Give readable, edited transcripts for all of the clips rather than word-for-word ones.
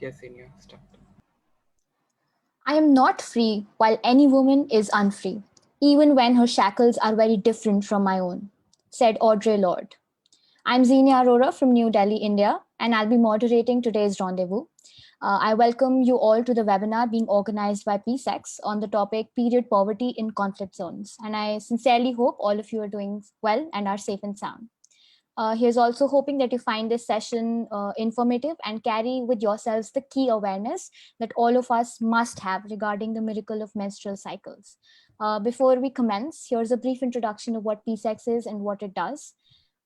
Yes, Inya, start. I am not free while any woman is unfree, even when her shackles are very different from my own, said Audre Lorde. I'm Xenia Arora from New Delhi, India, and I'll be moderating today's rendezvous. I welcome you all to the webinar being organized by PeaceX on the topic period poverty in conflict zones. And I sincerely hope all of you are doing well and are safe and sound. Here's also hoping that you find this session informative and carry with yourselves the key awareness that all of us must have regarding the miracle of menstrual cycles. Before we commence, here's a brief introduction of what PSEX is and what it does.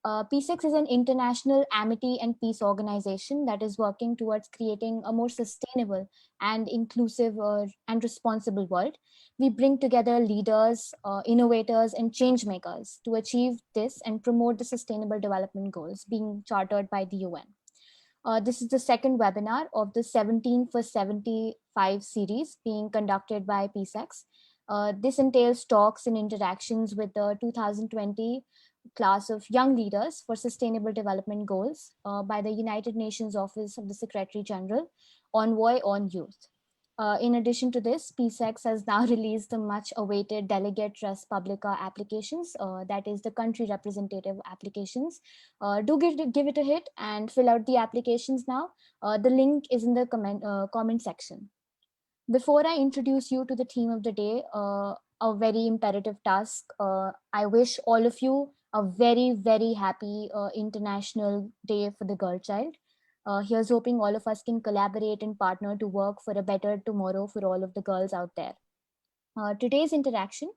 PSEX is an international amity and peace organization that is working towards creating a more sustainable and inclusive and responsible world. We bring together leaders, innovators, and change makers to achieve this and promote the sustainable development goals being chartered by the UN. This is the second webinar of the 17 for 75 series being conducted by PSEX. This entails talks and interactions with the 2020 class of young leaders for sustainable development goals by the United Nations Office of the Secretary General, Envoy on Youth. In addition to this, PSEX has now released the much awaited Delegate Res Publica applications, that is the country representative applications. Do give it a hit and fill out the applications now. The link is in the comment section. Before I introduce you to the theme of the day, a very imperative task, I wish all of you a very, very happy International Day for the Girl Child. Here's hoping all of us can collaborate and partner to work for a better tomorrow for all of the girls out there. Today's interaction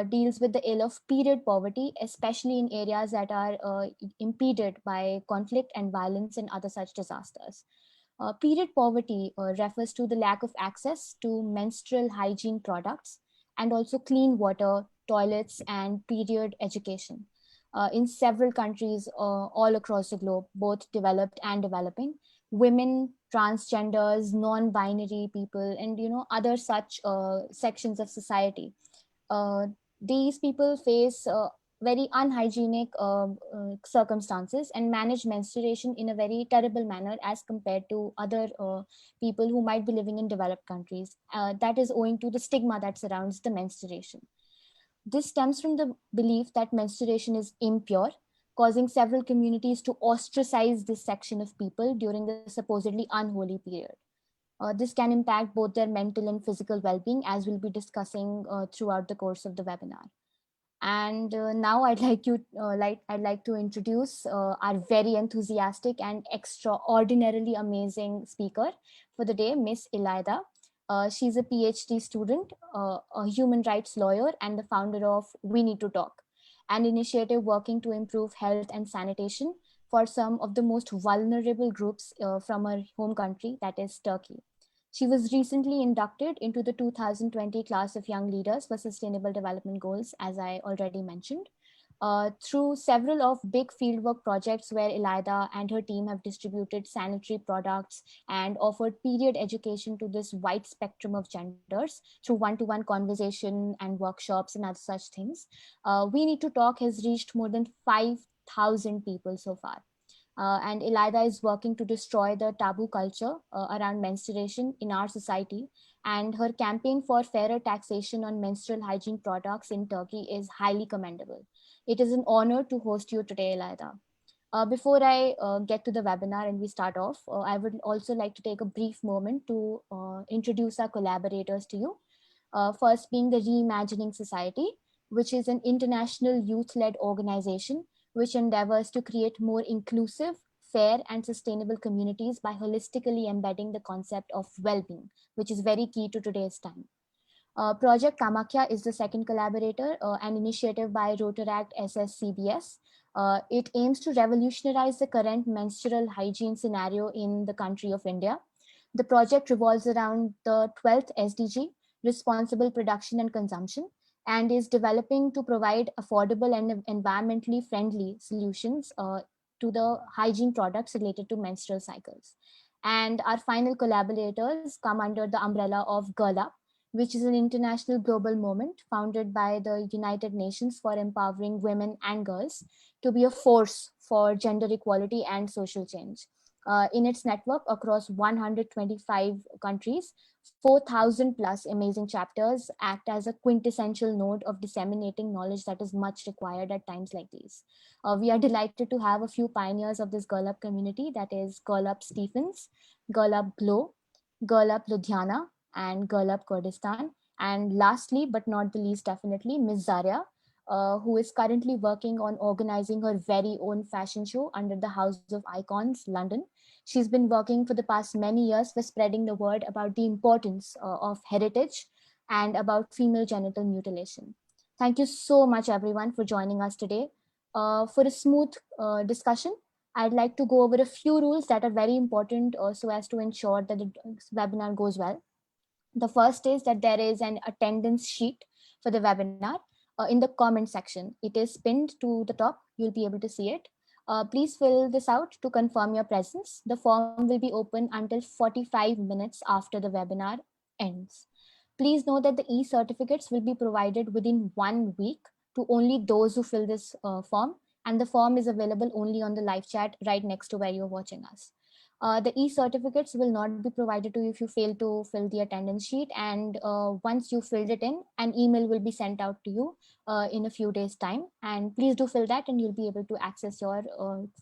deals with the ill of period poverty, especially in areas that are impeded by conflict and violence and other such disasters. Period poverty refers to the lack of access to menstrual hygiene products and also clean water, toilets, and period education. In several countries all across the globe, both developed and developing, women, transgenders, non-binary people, and other such sections of society, uh, these people face very unhygienic circumstances and manage menstruation in a very terrible manner as compared to other people who might be living in developed countries. That is owing to the stigma that surrounds the menstruation. This stems from the belief that menstruation is impure, causing several communities to ostracize this section of people during the supposedly unholy period. This can impact both their mental and physical well-being, as we'll be discussing throughout the course of the webinar. And now I'd like to introduce our very enthusiastic and extraordinarily amazing speaker for the day, Ms. Ilaida. She's a PhD student, a human rights lawyer, and the founder of We Need to Talk, an initiative working to improve health and sanitation for some of the most vulnerable groups from her home country, that is Turkey. She was recently inducted into the 2020 class of Young Leaders for Sustainable Development Goals, as I already mentioned. Through several of big fieldwork projects where Elida and her team have distributed sanitary products and offered period education to this wide spectrum of genders through one-to-one conversation and workshops and other such things. We Need to Talk has reached more than 5,000 people so far. And Elida is working to destroy the taboo culture around menstruation in our society. And her campaign for fairer taxation on menstrual hygiene products in Turkey is highly commendable. It is an honor to host you today, Elida. Before I get to the webinar and we start off, I would also like to take a brief moment to introduce our collaborators to you. First being the Reimagining Society, which is an international youth-led organization which endeavors to create more inclusive, fair, and sustainable communities by holistically embedding the concept of well-being, which is very key to today's time. Project Kamakya is the second collaborator, an initiative by Rotaract SSCBS. It aims to revolutionize the current menstrual hygiene scenario in the country of India. The project revolves around the 12th SDG, responsible production and consumption, and is developing to provide affordable and environmentally friendly solutions to the hygiene products related to menstrual cycles. And our final collaborators come under the umbrella of Girl Up, which is an international global movement founded by the United Nations for empowering women and girls to be a force for gender equality and social change. In its network across 125 countries, 4,000 plus amazing chapters act as a quintessential node of disseminating knowledge that is much required at times like these. We are delighted to have a few pioneers of this Girl Up community, that is Girl Up Stephens, Girl Up Glow, Girl Up Ludhiana, and Girl Up Kurdistan. And lastly, but not the least, definitely, Ms. Zaria, who is currently working on organizing her very own fashion show under the House of Icons, London. She's been working for the past many years for spreading the word about the importance of heritage and about female genital mutilation. Thank you so much, everyone, for joining us today. For a smooth discussion, I'd like to go over a few rules that are very important so as to ensure that the webinar goes well. The first is that there is an attendance sheet for the webinar in the comment section. It is pinned to the top. You'll be able to see it. Please fill this out to confirm your presence. The form will be open until 45 minutes after the webinar ends. Please know that the e-certificates will be provided within 1 week to only those who fill this form, and the form is available only on the live chat right next to where you're watching us. The e-certificates will not be provided to you if you fail to fill the attendance sheet, and once you filled it in, an email will be sent out to you in a few days' time. And please do fill that and you'll be able to access your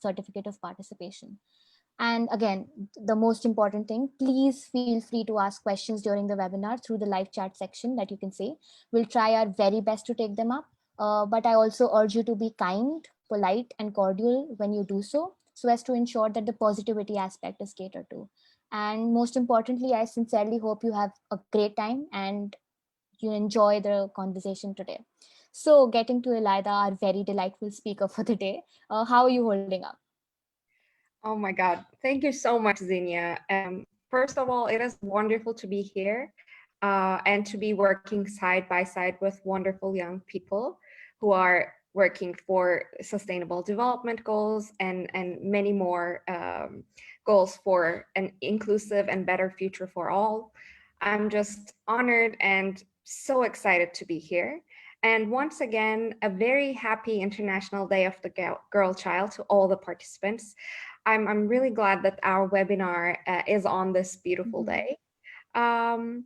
certificate of participation. And again, the most important thing, please feel free to ask questions during the webinar through the live chat section that you can see. We'll try our very best to take them up, but I also urge you to be kind, polite, and cordial when you do so as to ensure that the positivity aspect is catered to. And most importantly, I sincerely hope you have a great time and you enjoy the conversation today. So getting to Elaida, our very delightful speaker for the day, how are you holding up? Oh my God. Thank you so much, Zinnia. First of all, it is wonderful to be here and to be working side by side with wonderful young people who are working for sustainable development goals and many more goals for an inclusive and better future for all. I'm just honored and so excited to be here. And once again, a very happy International Day of the Girl Child to all the participants. I'm really glad that our webinar is on this beautiful day. I'm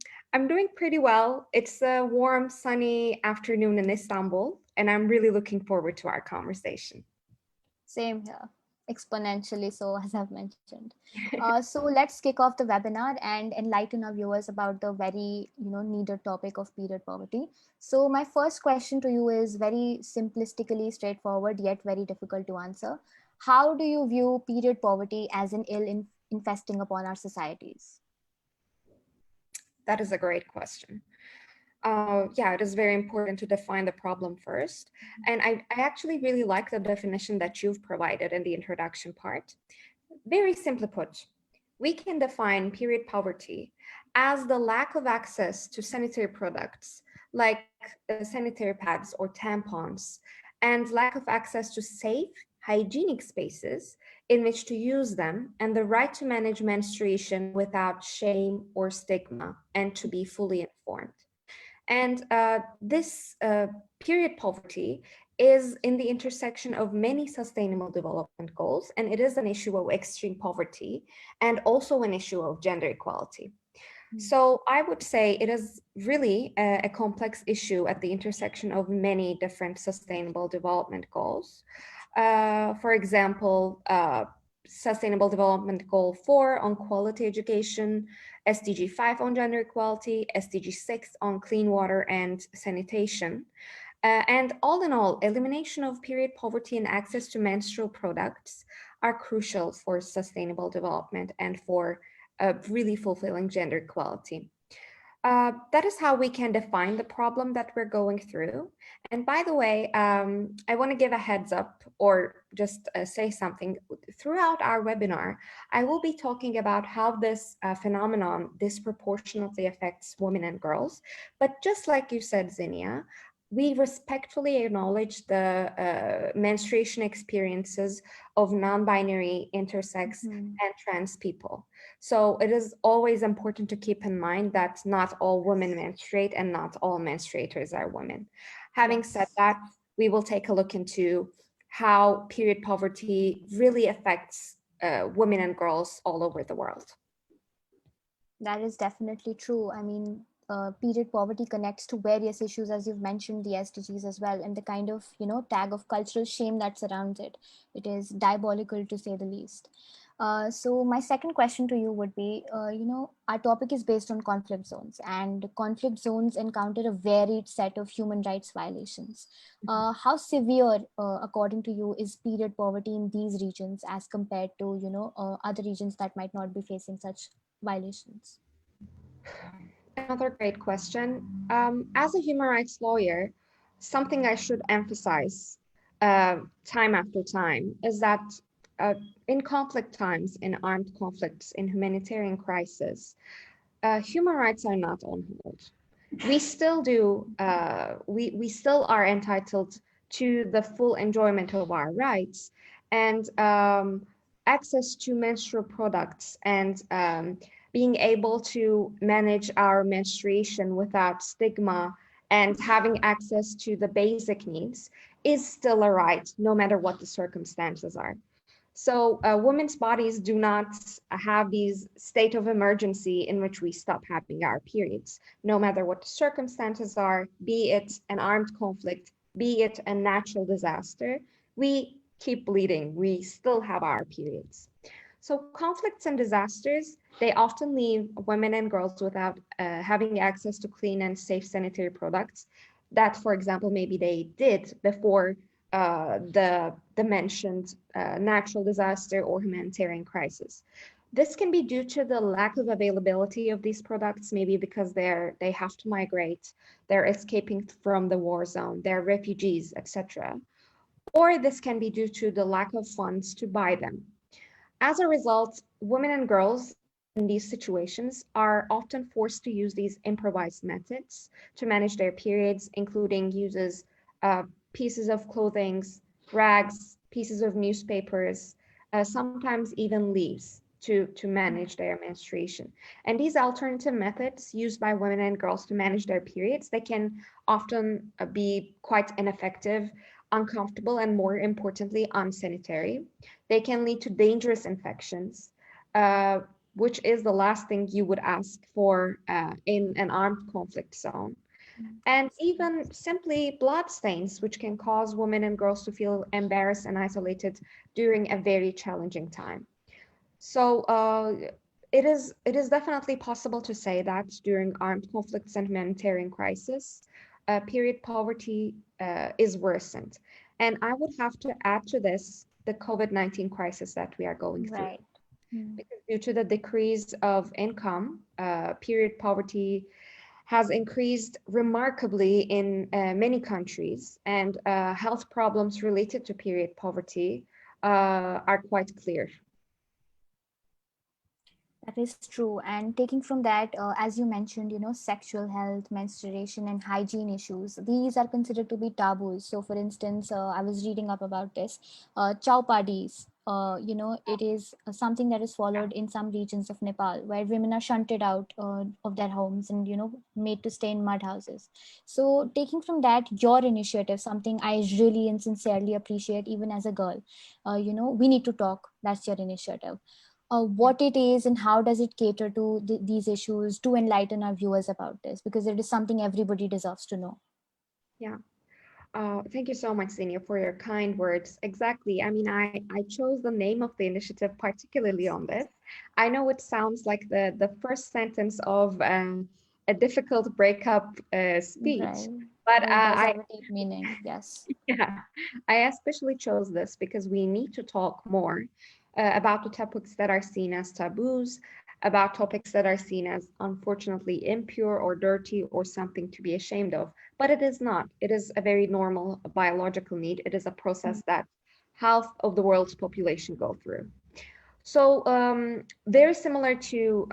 doing pretty well. It's a warm, sunny afternoon in Istanbul, and I'm really looking forward to our conversation. Same here, exponentially so, as I've mentioned. So let's kick off the webinar and enlighten our viewers about the very needed topic of period poverty. So my first question to you is very simplistically straightforward yet very difficult to answer. How do you view period poverty as an ill infesting upon our societies? That is a great question. Yeah, it is very important to define the problem first. And I actually really like the definition that you've provided in the introduction part. Very simply put, we can define period poverty as the lack of access to sanitary products like sanitary pads or tampons, and lack of access to safe, hygienic spaces in which to use them, and the right to manage menstruation without shame or stigma and to be fully informed. And this period poverty is in the intersection of many sustainable development goals, and it is an issue of extreme poverty and also an issue of gender equality. So I would say it is really a complex issue at the intersection of many different sustainable development goals. For example, Sustainable Development Goal 4 on quality education, SDG 5 on gender equality, SDG 6 on clean water and sanitation. And all in all, elimination of period poverty and access to menstrual products are crucial for sustainable development and for really fulfilling gender equality. That is how we can define the problem that we're going through. And by the way, I want to give a heads up or just say something. Throughout our webinar, I will be talking about how this phenomenon disproportionately affects women and girls. But just like you said, Zinnia, we respectfully acknowledge the menstruation experiences of non-binary, intersex, and trans people. So it is always important to keep in mind that not all women menstruate and not all menstruators are women. Having said that, we will take a look into how period poverty really affects women and girls all over the world. That is definitely true. I mean, period poverty connects to various issues, as you've mentioned, the SDGs as well, and the kind of, tag of cultural shame that surrounds it. It is diabolical, to say the least. So my second question to you would be, our topic is based on conflict zones, and conflict zones encounter a varied set of human rights violations. How severe, according to you, is period poverty in these regions as compared to, other regions that might not be facing such violations? Another great question. As a human rights lawyer, something I should emphasize time after time is that in conflict times, in armed conflicts, in humanitarian crisis, human rights are not on hold. We still do, we still are entitled to the full enjoyment of our rights and access to menstrual products and being able to manage our menstruation without stigma and having access to the basic needs is still a right, no matter what the circumstances are. So women's bodies do not have these state of emergency in which we stop having our periods, no matter what the circumstances are, be it an armed conflict, be it a natural disaster, we keep bleeding, we still have our periods. So conflicts and disasters, they often leave women and girls without having access to clean and safe sanitary products that, for example, maybe they did before the mentioned natural disaster or humanitarian crisis. This can be due to the lack of availability of these products, maybe because they have to migrate, they're escaping from the war zone, they're refugees, etc. Or this can be due to the lack of funds to buy them. As a result, women and girls in these situations are often forced to use these improvised methods to manage their periods, including uses pieces of clothing, rags, pieces of newspapers, sometimes even leaves to manage their menstruation. And these alternative methods used by women and girls to manage their periods, they can often be quite ineffective, uncomfortable, and more importantly, unsanitary. They can lead to dangerous infections, which is the last thing you would ask for in an armed conflict zone. And even simply blood stains, which can cause women and girls to feel embarrassed and isolated during a very challenging time. So it is definitely possible to say that during armed conflicts and humanitarian crisis, period poverty is worsened. And I would have to add to this the COVID-19 crisis that we are going through. Right. Because due to the decrease of income, period poverty has increased remarkably in many countries, and health problems related to period poverty are quite clear. That is true. And taking from that, as you mentioned, sexual health, menstruation, and hygiene issues, these are considered to be taboos. So, for instance, I was reading up about this. Chowpadis, it is something that is followed in some regions of Nepal, where women are shunted out of their homes and, made to stay in mud houses. So, taking from that, your initiative, something I really and sincerely appreciate, even as a girl, we need to talk. That's your initiative. What it is and how does it cater to these issues, to enlighten our viewers about this, because it is something everybody deserves to know. Yeah. Thank you so much, Zinia, for your kind words. Exactly. I mean, I chose the name of the initiative particularly on this. I know it sounds like the first sentence of a difficult breakup speech, Right. but It does have a deep meaning. Yes. yeah, I especially chose this because we need to talk more about the topics that are seen as taboos, about topics that are seen as unfortunately impure or dirty or something to be ashamed of. But it is not. It is a very normal biological need. It is a process that half of the world's population go through. So very similar to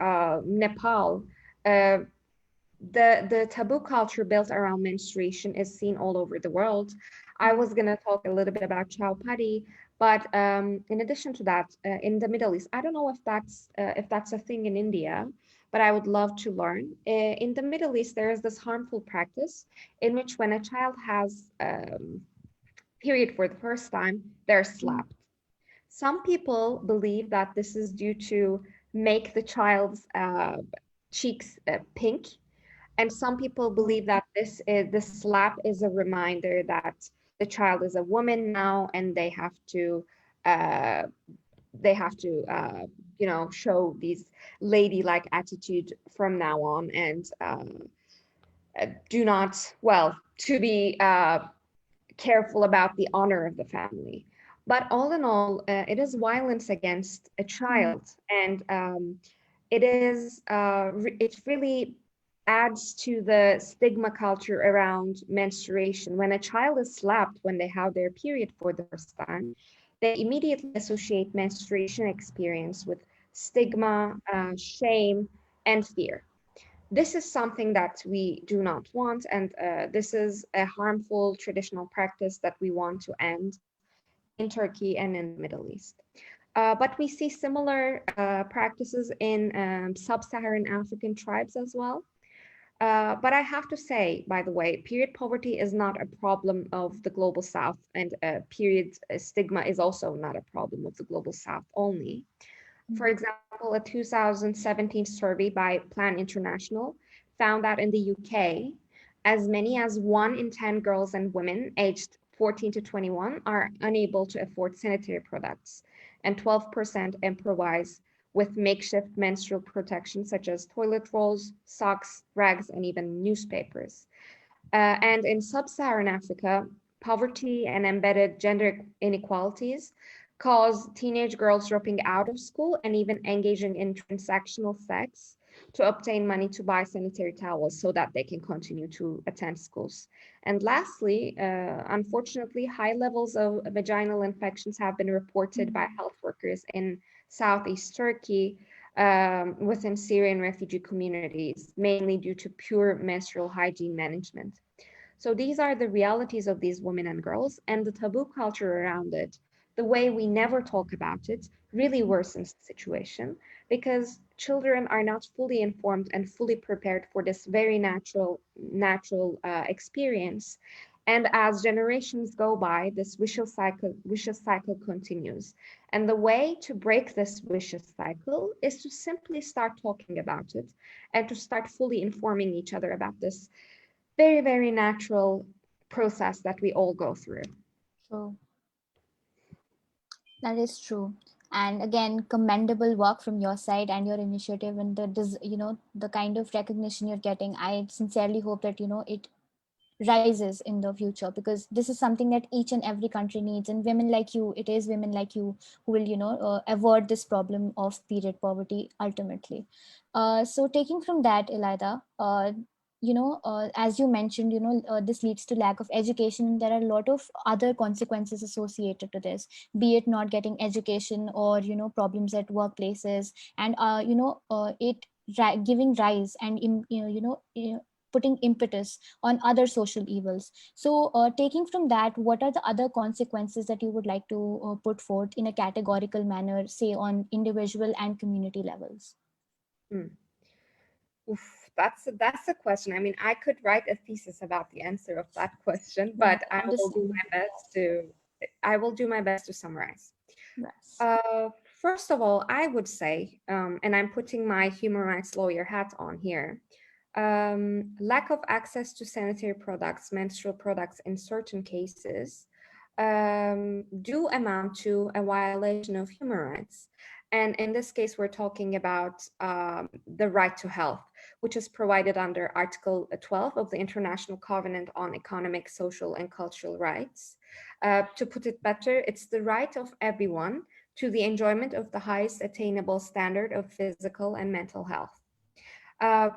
Nepal, the taboo culture built around menstruation is seen all over the world. I was going to talk a little bit about chowpatty, but in addition to that, in the Middle East, I don't know if that's a thing in India, but I would love to learn. In the Middle East, there is this harmful practice in which when a child has period for the first time, they're slapped. Some people believe that this is due to make the child's cheeks pink, and some people believe that this slap is a reminder that the child is a woman now, and uh, you know, show these ladylike attitude from now on, and do not, well, to be careful about the honor of the family. But all in all, it is violence against a child, and it really adds to the stigma culture around menstruation. When a child is slapped when they have their period for the first time, they immediately associate menstruation experience with stigma, shame, and fear. This is something that we do not want, and this is a harmful traditional practice that we want to end in Turkey and in the Middle East. But we see similar practices in sub-Saharan African tribes as well. But I have to say, by the way, period poverty is not a problem of the global south, and period stigma is also not a problem of the global south only. For example, a 2017 survey by Plan International found that in the UK, as many as 1 in 10 girls and women aged 14 to 21 are unable to afford sanitary products, and 12% improvise with makeshift menstrual protection such as toilet rolls, socks, rags, and even newspapers. And in sub-Saharan Africa, poverty and embedded gender inequalities cause teenage girls dropping out of school and even engaging in transactional sex to obtain money to buy sanitary towels so that they can continue to attend schools. And lastly, unfortunately, high levels of vaginal infections have been reported by health workers in Southeast Turkey, within Syrian refugee communities, mainly due to poor menstrual hygiene management. So these are the realities of these women and girls, and the taboo culture around it, the way we never talk about it, really worsens the situation, because children are not fully informed and fully prepared for this very natural experience. And as generations go by, this vicious cycle continues. And the way to break this vicious cycle is to simply start talking about it and to start fully informing each other about this very, very natural process that we all go through. True. That is true. And again, commendable work from your side and your initiative, and the kind of recognition you're getting. I sincerely hope that it rises in the future, because this is something that each and every country needs, and women like you, it is women like you who will avoid this problem of period poverty ultimately. So taking from that, Elida, as you mentioned, this leads to lack of education. There are a lot of other consequences associated to this, be it not getting education or problems at workplaces, and giving rise and putting impetus on other social evils. So taking from that, what are the other consequences that you would like to put forth in a categorical manner, say on individual and community levels? Oof, that's a question. I mean, I could write a thesis about the answer of that question, but I will do my best to summarize. Yes. First of all, I would say, and I'm putting my human rights lawyer hat on here, lack of access to sanitary products, menstrual products in certain cases, do amount to a violation of human rights. And in this case, we're talking about the right to health, which is provided under Article 12 of the International Covenant on Economic, Social, and Cultural Rights. To put it better, it's the right of everyone to the enjoyment of the highest attainable standard of physical and mental health. Of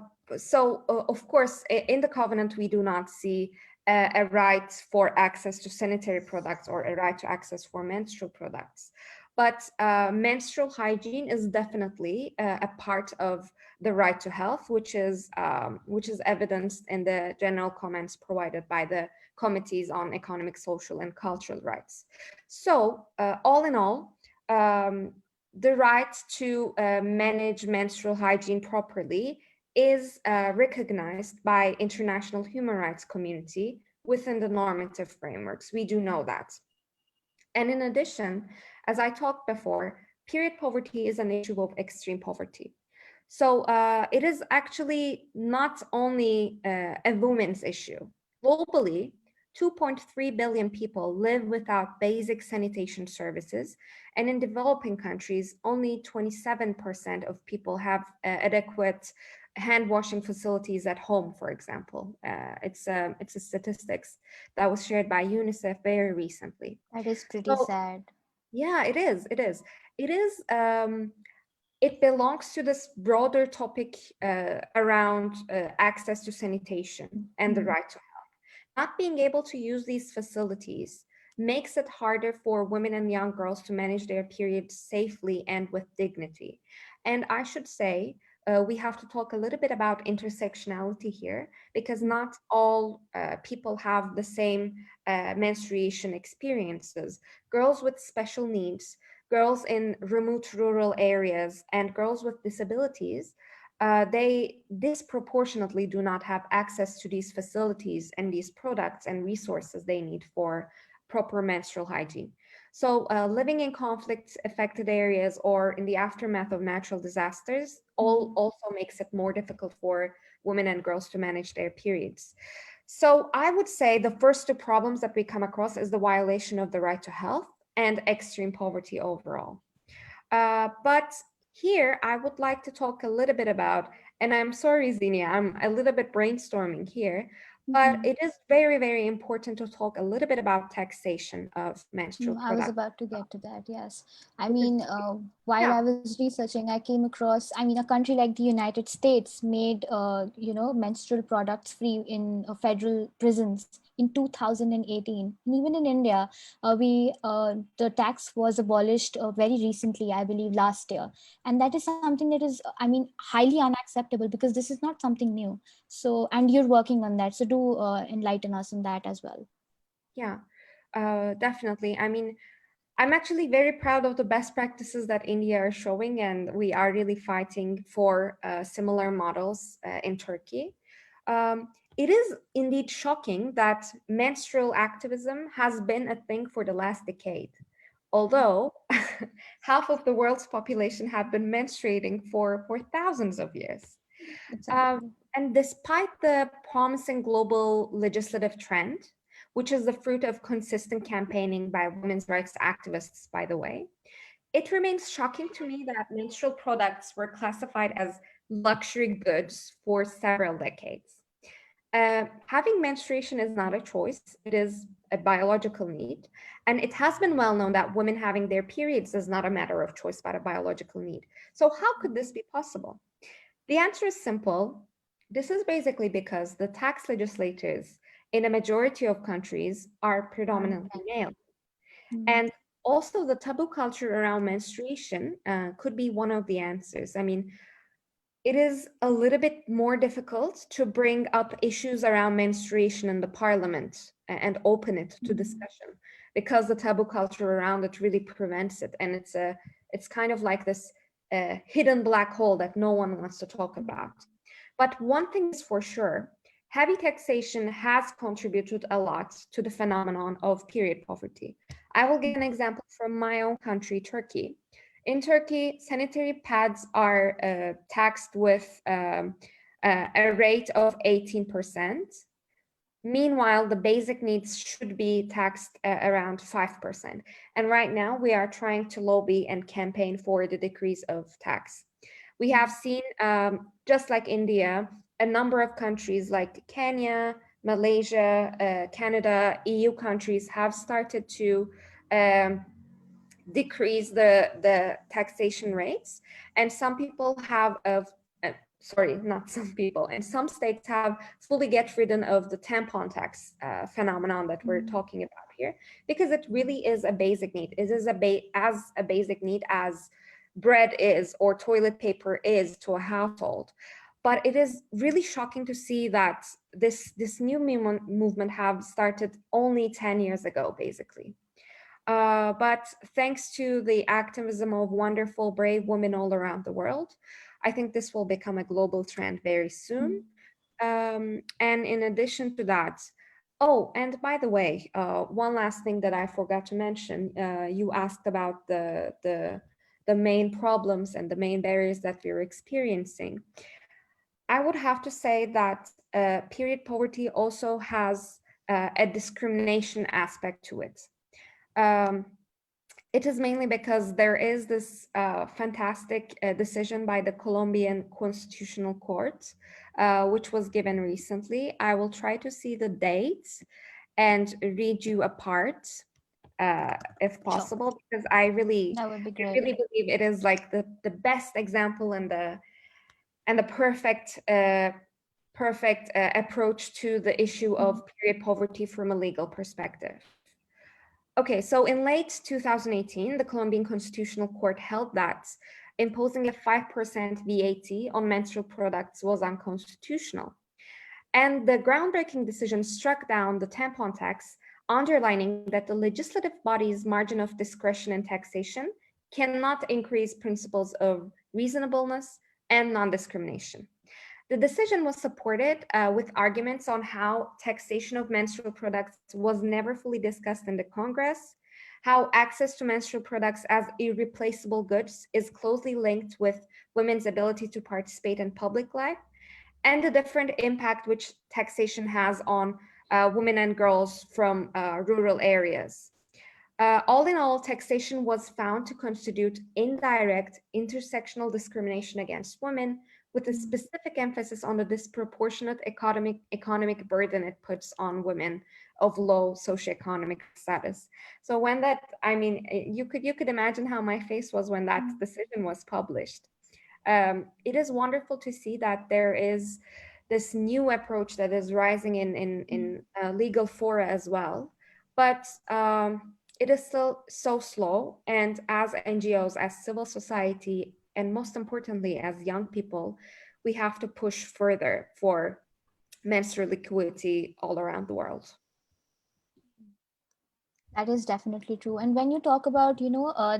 course, in the covenant, we do not see a right for access to sanitary products or a right to access for menstrual products. But menstrual hygiene is definitely a part of the right to health, which is evidenced in the general comments provided by the Committees on Economic, Social, and Cultural Rights. So all in all, the right to manage menstrual hygiene properly is recognized by international human rights community within the normative frameworks. We do know that. And in addition, as I talked before, period poverty is an issue of extreme poverty. So it is actually not only a women's issue. Globally, 2.3 billion people live without basic sanitation services. And in developing countries, only 27% of people have adequate hand washing facilities at home, for example. It's a statistics that was shared by UNICEF very recently. That is pretty sad. Yeah, it is. It is. It is. It belongs to this broader topic around access to sanitation and the right to health. Not being able to use these facilities makes it harder for women and young girls to manage their periods safely and with dignity. And I should say, we have to talk a little bit about intersectionality here, because not all people have the same menstruation experiences. Girls with special needs, girls in remote rural areas, and girls with disabilities, they disproportionately do not have access to these facilities and these products and resources they need for proper menstrual hygiene. So living in conflict-affected areas or in the aftermath of natural disasters also makes it more difficult for women and girls to manage their periods. So I would say the first two problems that we come across is the violation of the right to health and extreme poverty overall. But here I would like to talk a little bit about, and I'm sorry, Zinia, I'm a little bit brainstorming here, but it is very, very important to talk a little bit about taxation of menstrual I was products. about to get to that, yes. I mean, while Yeah. I was researching, I came across, I mean, a country like the United States made, menstrual products free in federal prisons in 2018. And even in India, the tax was abolished very recently, I believe last year. And that is something that is, I mean, highly unacceptable, because this is not something new. So, and you're working on that. So do enlighten us on that as well. Yeah, definitely. I mean, I'm actually very proud of the best practices that India are showing, and we are really fighting for similar models in Turkey. It is indeed shocking that menstrual activism has been a thing for the last decade, although half of the world's population have been menstruating for thousands of years. Exactly. And despite the promising global legislative trend, which is the fruit of consistent campaigning by women's rights activists, by the way, it remains shocking to me that menstrual products were classified as luxury goods for several decades. Having menstruation is not a choice, it is a biological need. And it has been well known that women having their periods is not a matter of choice, but a biological need. So, how could this be possible? The answer is simple. This is basically because the tax legislators in a majority of countries are predominantly male. And also the taboo culture around menstruation could be one of the answers. I mean, it is a little bit more difficult to bring up issues around menstruation in the parliament and open it to discussion, because the taboo culture around it really prevents it. And it's kind of like this hidden black hole that no one wants to talk about. But one thing is for sure, heavy taxation has contributed a lot to the phenomenon of period poverty. I will give an example from my own country, Turkey. In Turkey, sanitary pads are taxed with a rate of 18%. Meanwhile, the basic needs should be taxed around 5%. And right now, we are trying to lobby and campaign for the decrease of tax. We have seen, just like India, a number of countries like Kenya, Malaysia, Canada, EU countries have started to decrease the taxation rates, and some people have sorry, not some people, and some states have fully get rid of the tampon tax phenomenon that we're talking about here, because it really is a basic need. It is as a basic need as bread is or toilet paper is to a household. But it is really shocking to see that this new movement have started only 10 years ago, basically. But thanks to the activism of wonderful, brave women all around the world, I think this will become a global trend very soon. And in addition to that, Oh, and by the way, one last thing that I forgot to mention, you asked about the main problems and the main barriers that we're experiencing. I would have to say that period poverty also has a discrimination aspect to it. It is mainly because there is this fantastic decision by the Colombian Constitutional Court, which was given recently. I will try to see the dates and read you a part, if possible, because I really, That would be I great. really believe it is like the best example and the perfect approach to the issue of period poverty from a legal perspective. Okay, so in late 2018, the Colombian Constitutional Court held that imposing a 5% VAT on menstrual products was unconstitutional. And the groundbreaking decision struck down the tampon tax, underlining that the legislative body's margin of discretion in taxation cannot increase principles of reasonableness and non-discrimination. The decision was supported with arguments on how taxation of menstrual products was never fully discussed in the Congress, how access to menstrual products as irreplaceable goods is closely linked with women's ability to participate in public life, and the different impact which taxation has on women and girls from rural areas. All in all, taxation was found to constitute indirect intersectional discrimination against women, with a specific emphasis on the disproportionate economic burden it puts on women of low socioeconomic status. So when that, I mean, you could imagine how my face was when that decision was published. It is wonderful to see that there is this new approach that is rising in legal fora as well, but it is still so slow. And as NGOs, as civil society, and most importantly, as young people, we have to push further for menstrual equality all around the world. That is definitely true. And when you talk about,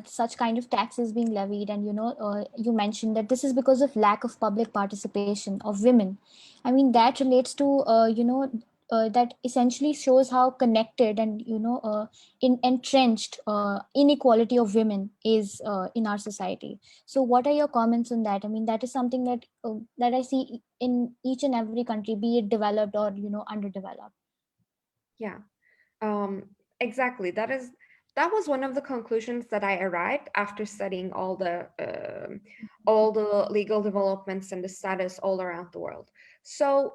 such kind of taxes being levied, and, you mentioned that this is because of lack of public participation of women. I mean, that relates to, that essentially shows how connected and, entrenched inequality of women is in our society. So what are your comments on that? I mean, that is something that I see in each and every country, be it developed or, underdeveloped. Yeah. Exactly. That was one of the conclusions that I arrived after studying all the legal developments and the status all around the world. So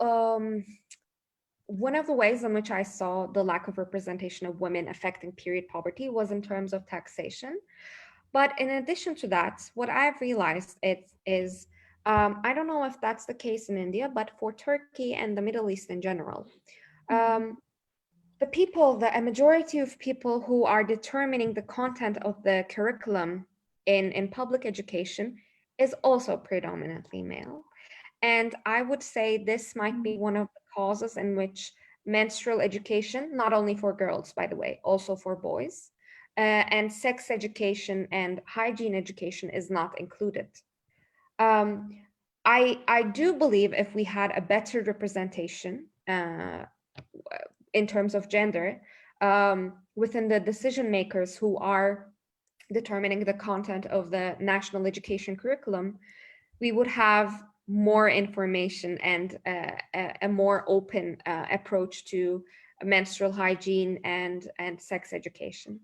one of the ways in which I saw the lack of representation of women affecting period poverty was in terms of taxation. But in addition to that, what I've realized is I don't know if that's the case in India, but for Turkey and the Middle East in general. A majority of people who are determining the content of the curriculum in public education is also predominantly male. And I would say this might be one of the causes in which menstrual education, not only for girls, by the way, also for boys, and sex education and hygiene education is not included. I do believe if we had a better representation in terms of gender within the decision makers who are determining the content of the national education curriculum, we would have more information and a more open approach to menstrual hygiene and sex education.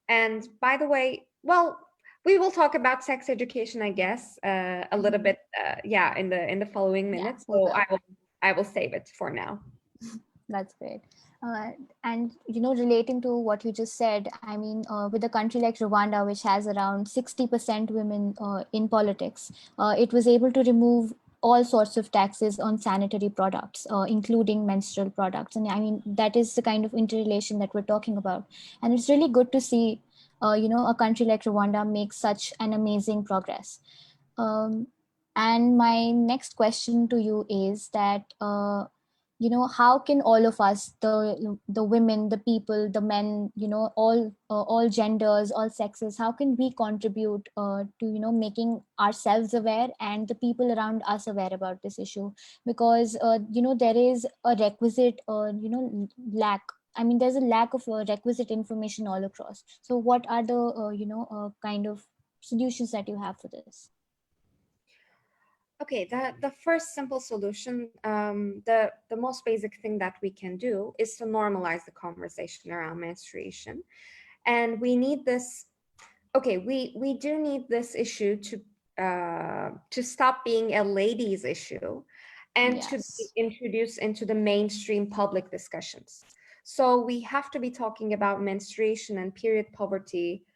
And by the way, well, we will talk about sex education, I guess, a little bit, yeah, in the following minutes. So I will save it for now. That's great. And, relating to what you just said, I mean, with a country like Rwanda, which has around 60% women in politics, it was able to remove all sorts of taxes on sanitary products, including menstrual products. And I mean, that is the kind of interrelation that we're talking about. And it's really good to see, a country like Rwanda make such an amazing progress. And my next question to you is that, how can all of us, the women, the people, the men, all genders, all sexes, how can we contribute to making ourselves aware and the people around us aware about this issue? Because there is a requisite lack. I mean, there's a lack of requisite information all across. So what are the kind of solutions that you have for this? Okay, the first simple solution, the most basic thing that we can do is to normalize the conversation around menstruation. And we need this, okay, we do need this issue to stop being a ladies issue and to be Yes. introduced into the mainstream public discussions. So we have to be talking about menstruation and period poverty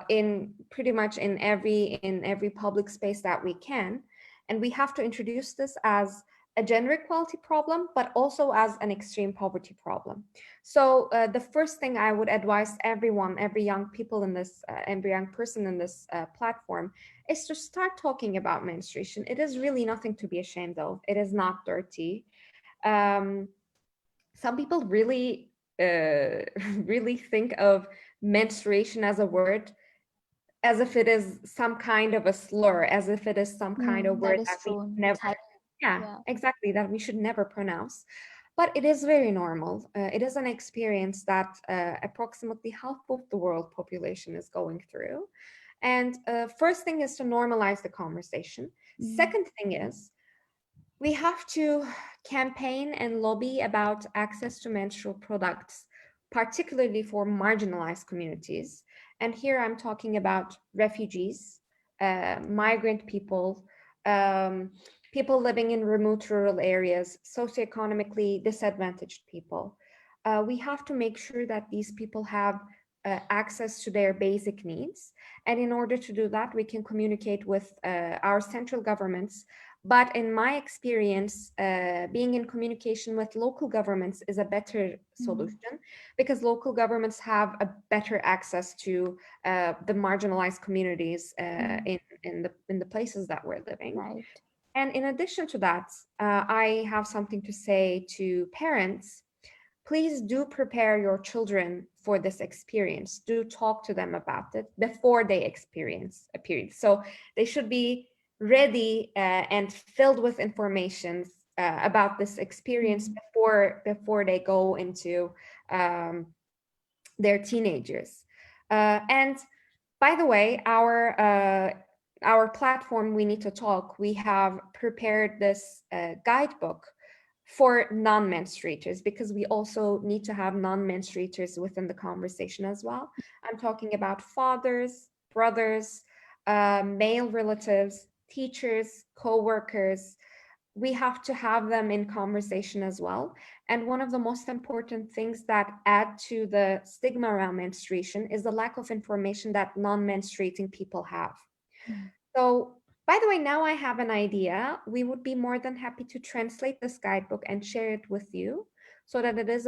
in pretty much in every public space that we can. And we have to introduce this as a gender equality problem, but also as an extreme poverty problem. So the first thing I would advise everyone, every young people in this, every young person in this platform, is to start talking about menstruation. It is really nothing to be ashamed of. It is not dirty. Um, some people really, really think of menstruation as a word, as if it is some kind of a slur, as if it is some kind of That word is that we true. never, yeah, Yeah. exactly, that we should never pronounce. But it is very normal. It is an experience that approximately half of the world population is going through. And first thing is to normalize the conversation. Second thing is we have to campaign and lobby about access to menstrual products, particularly for marginalized communities. And here I'm talking about refugees, migrant people, people living in remote rural areas, socioeconomically disadvantaged people. We have to make sure that these people have access to their basic needs. And in order to do that, we can communicate with our central governments. But in my experience, being in communication with local governments is a better solution because local governments have a better access to the marginalized communities in the places that we're living. Right. And in addition to that, I have something to say to parents. Please do prepare your children for this experience. Do talk to them about it before they experience a period. So they should be ready and filled with information about this experience before they go into um, their teenagers. And by the way, our platform, We Need to Talk, we have prepared this guidebook for non-menstruators because we also need to have non-menstruators within the conversation as well. I'm talking about fathers, brothers, male relatives, teachers, co-workers. We have to have them in conversation as well. And one of the most important things that add to the stigma around menstruation is the lack of information that non-menstruating people have. So, by the way, now I have an idea. We would be more than happy to translate this guidebook and share it with you so that it is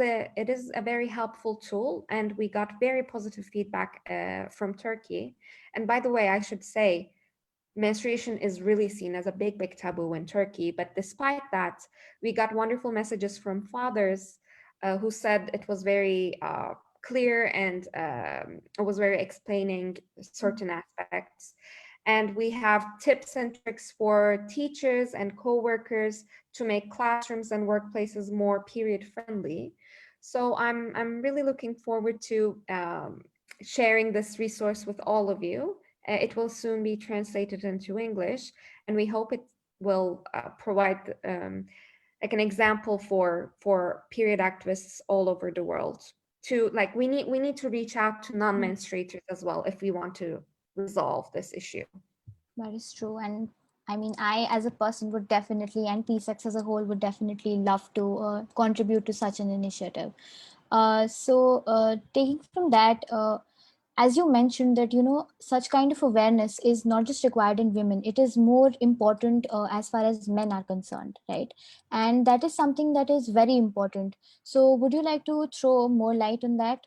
a very helpful tool. And we got very positive feedback from Turkey. And by the way, I should say, menstruation is really seen as a big taboo in Turkey. But despite that, we got wonderful messages from fathers who said it was very clear and it was very explaining certain aspects. And we have tips and tricks for teachers and co-workers to make classrooms and workplaces more period friendly. So I'm really looking forward to sharing this resource with all of you. It will soon be translated into English, and we hope it will provide like an example for period activists all over the world. To like, we need to reach out to non-menstruators as well if we want to resolve this issue. That is true. And I mean, I as a person would definitely, and PeaceX as a whole would definitely love to contribute to such an initiative. Taking from that, as you mentioned that, such kind of awareness is not just required in women, it is more important as far as men are concerned, right? And that is something that is very important. So would you like to throw more light on that?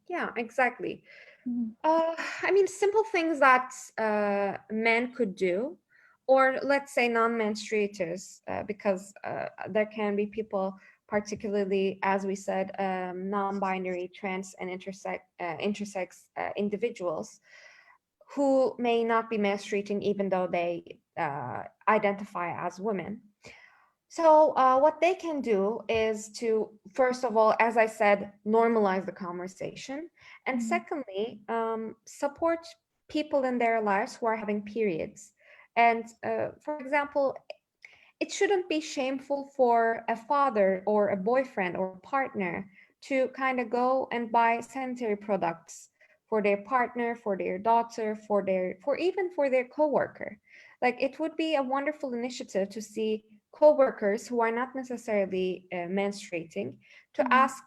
Yeah, exactly. Mhm. I mean, simple things that men could do or let's say non-menstruators, because there can be people, particularly, as we said, non-binary, trans, and intersex individuals who may not be menstruating even though they identify as women. So what they can do is to, first of all, as I said, normalize the conversation. And secondly, support people in their lives who are having periods. And for example, it shouldn't be shameful for a father or a boyfriend or partner to kind of go and buy sanitary products for their partner, for their daughter, for even for their coworker. Like, it would be a wonderful initiative to see coworkers who are not necessarily menstruating to ask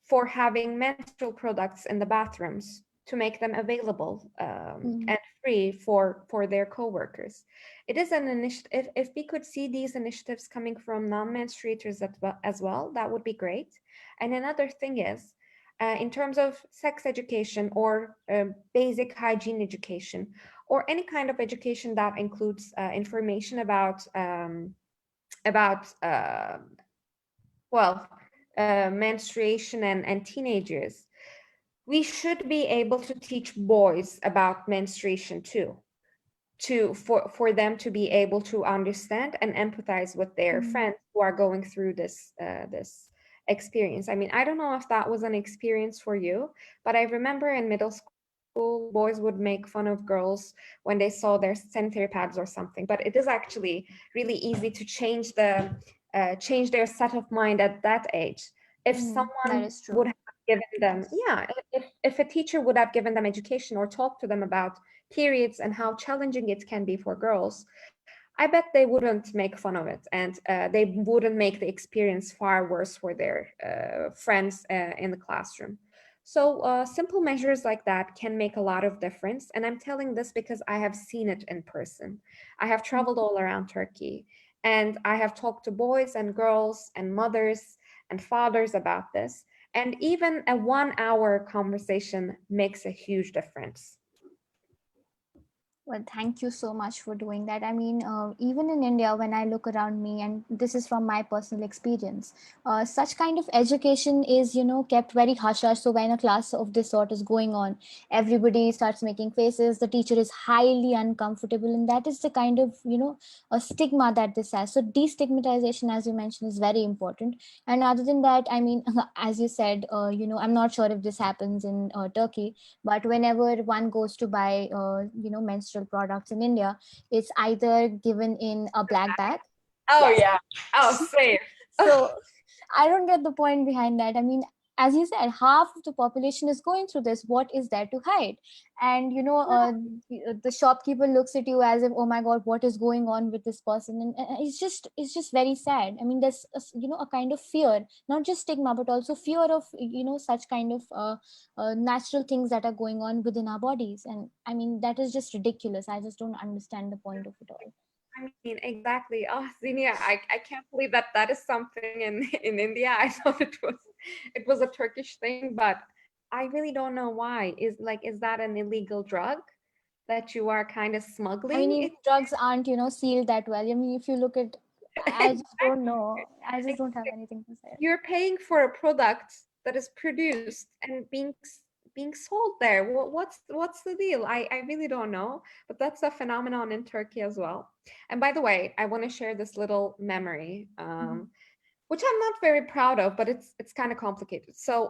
for having menstrual products in the bathrooms to make them available and free for their coworkers. It is an initiative. If we could see these initiatives coming from non-menstruators as well, that would be great. And another thing is, in terms of sex education or basic hygiene education, or any kind of education that includes information about well, menstruation and teenagers, we should be able to teach boys about menstruation too, for them to be able to understand and empathize with their friends who are going through this experience. I mean, I don't know if that was an experience for you, but I remember in middle school, boys would make fun of girls when they saw their sanitary pads or something. But it is actually really easy to change their set of mind at that age. If That someone is true. would have given them, yeah, if a teacher would have given them education or talked to them about periods and how challenging it can be for girls, I bet they wouldn't make fun of it, and they wouldn't make the experience far worse for their friends in the classroom. So simple measures like that can make a lot of difference. And I'm telling this because I have seen it in person. I have traveled all around Turkey, and I have talked to boys and girls and mothers and fathers about this. And even a 1 hour conversation makes a huge difference. Well, thank you so much for doing that. I mean, even in India, when I look around me, and this is from my personal experience, such kind of education is, kept very hush hush. So when a class of this sort is going on, everybody starts making faces. The teacher is highly uncomfortable, and that is the kind of, a stigma that this has. So destigmatization, as you mentioned, is very important. And other than that, I mean, as you said, I'm not sure if this happens in Turkey, but whenever one goes to buy menstrual products in India, it's either given in a black bag. Oh Yes. yeah. Oh, same. So I don't get the point behind that. I mean, as you said, half of the population is going through this. What is there to hide? And the shopkeeper looks at you as if, oh my god, what is going on with this person? And it's just very sad. I mean, there's a kind of fear, not just stigma, but also fear of such kind of natural things that are going on within our bodies. And I mean, that is just ridiculous. I just don't understand the point of it all. I mean, exactly. Oh, Zinia, I can't believe that that is something in India. I thought it was a Turkish thing, but I really don't know why. Is that an illegal drug that you are kind of I mean, smuggling? even drugs aren't, sealed that well. I mean, if you look at, I just don't Exactly. know. I just don't have anything to say. You're paying for a product that is produced and being sold there. What's the deal? I really don't know, but that's a phenomenon in Turkey as well. And by the way, I want to share this little memory, which I'm not very proud of, but it's kind of complicated. So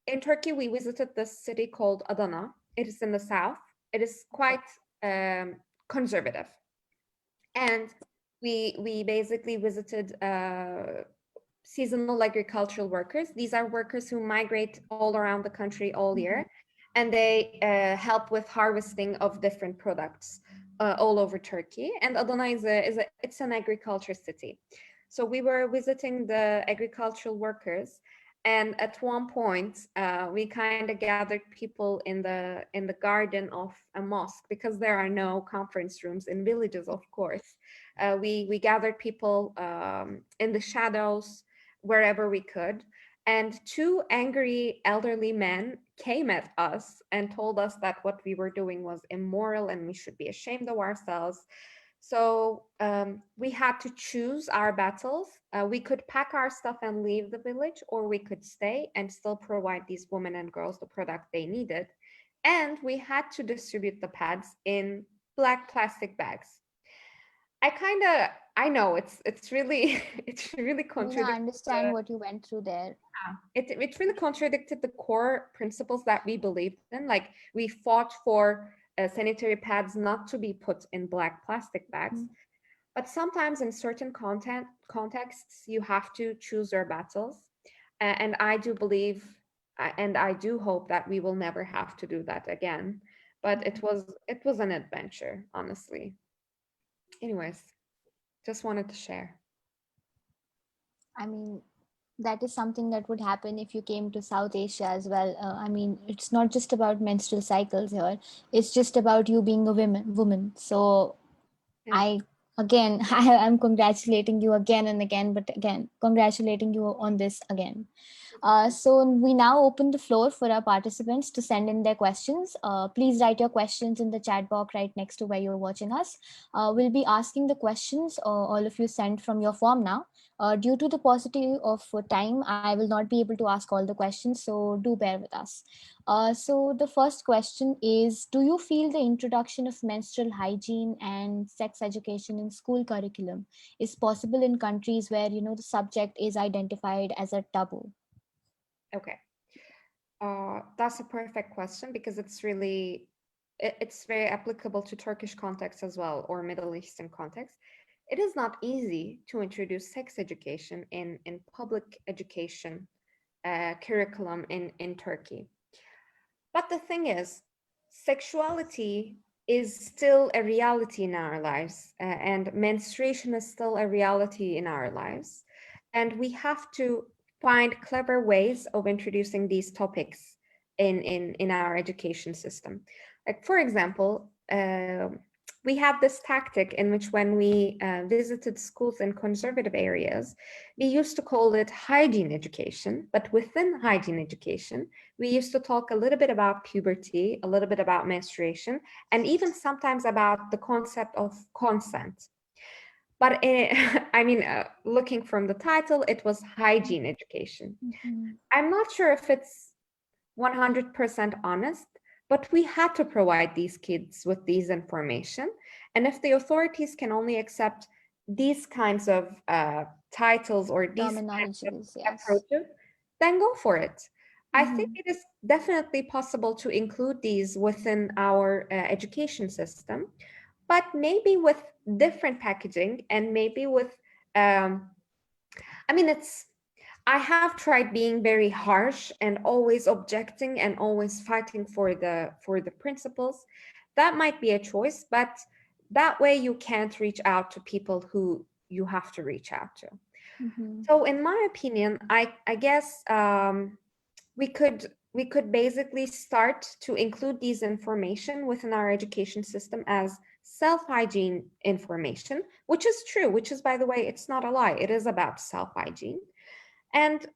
in Turkey, we visited this city called Adana. It is in the south. It is quite conservative, and we basically visited seasonal agricultural workers. These are workers who migrate all around the country all year, and they help with harvesting of different products all over Turkey. And Adana it's an agriculture city. So we were visiting the agricultural workers, and at one point we kind of gathered people in the garden of a mosque, because there are no conference rooms in villages, of course. We gathered people in the shadows wherever we could, and two angry elderly men came at us and told us that what we were doing was immoral and we should be ashamed of ourselves. So we had to choose our battles. We could pack our stuff and leave the village, or we could stay and still provide these women and girls the product they needed. And we had to distribute the pads in black plastic bags. I know it's really it's really I contradictory. understand what you went through there. It really contradicted the core principles that we believed in. Like, we fought for sanitary pads not to be put in black plastic bags. But sometimes in certain contexts, you have to choose your battles. And I do believe, and I do hope that we will never have to do that again. But it was an adventure, honestly. Anyways, just wanted to share. I mean, that is something that would happen if you came to South Asia as well. I mean, it's not just about menstrual cycles here. It's just about you being a woman. So Yeah. I again, I am congratulating you again and again, but again, congratulating you on this again. So we now open the floor for our participants to send in their questions. Please write your questions in the chat box right next to where you're watching us. We'll be asking the questions all of you sent from your form now. Due to the paucity of time, I will not be able to ask all the questions, so do bear with us. So the first question is, do you feel the introduction of menstrual hygiene and sex education in school curriculum is possible in countries where, the subject is identified as a taboo? Okay. That's a perfect question, because it's very applicable to Turkish context as well, or Middle Eastern context. It is not easy to introduce sex education in public education curriculum in Turkey. But the thing is, sexuality is still a reality in our lives, and menstruation is still a reality in our lives. And we have to find clever ways of introducing these topics in our education system. Like, for example, we have this tactic in which, when we visited schools in conservative areas, we used to call it hygiene education. But within hygiene education, we used to talk a little bit about puberty, a little bit about menstruation, and even sometimes about the concept of consent. But I mean, looking from the title, it was hygiene education. I'm not sure if it's 100% honest, but we had to provide these kids with these information. And if the authorities can only accept these kinds of titles or these kinds of Terminologies, yes. approaches, then go for it. I think it is definitely possible to include these within our education system, but maybe with different packaging, and maybe with, I mean, I have tried being very harsh and always objecting and always fighting for the principles. That might be a choice, but that way you can't reach out to people who you have to reach out to. So in my opinion, I guess we could basically start to include these information within our education system as self-hygiene information, which is true, which is, by the way, it's not a lie. It is about self-hygiene. And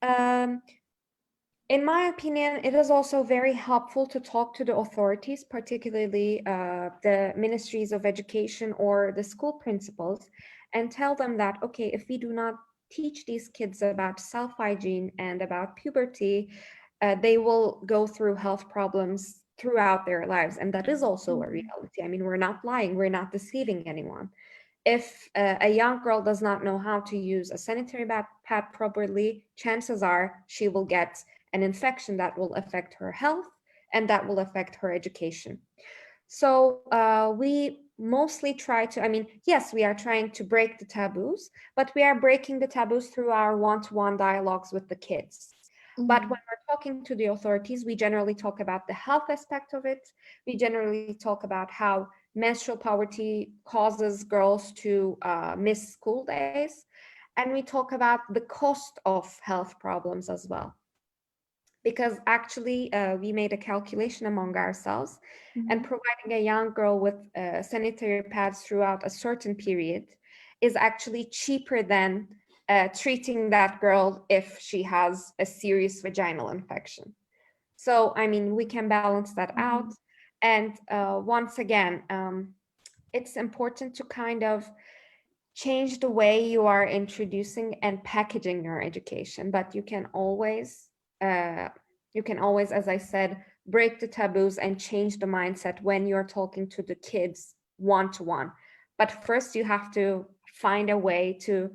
in my opinion, it is also very helpful to talk to the authorities, particularly the ministries of education or the school principals, and tell them that, okay, if we do not teach these kids about self-hygiene and about puberty, they will go through health problems throughout their lives. And that is also a reality. I mean, we're not lying, we're not deceiving anyone. If a young girl does not know how to use a sanitary pad properly, chances are she will get an infection that will affect her health and that will affect her education. So we mostly try to, I mean, yes, we are trying to break the taboos, but we are breaking the taboos through our one-to-one dialogues with the kids. But when we're talking to the authorities, we generally talk about the health aspect of it. We generally talk about how menstrual poverty causes girls to miss school days. And we talk about the cost of health problems as well. Because actually, we made a calculation among ourselves, and providing a young girl with sanitary pads throughout a certain period is actually cheaper than treating that girl if she has a serious vaginal infection. So, I mean, we can balance that out. And once again, it's important to kind of change the way you are introducing and packaging your education, but you can always, as I said, break the taboos and change the mindset when you're talking to the kids one-to-one. But first you have to find a way to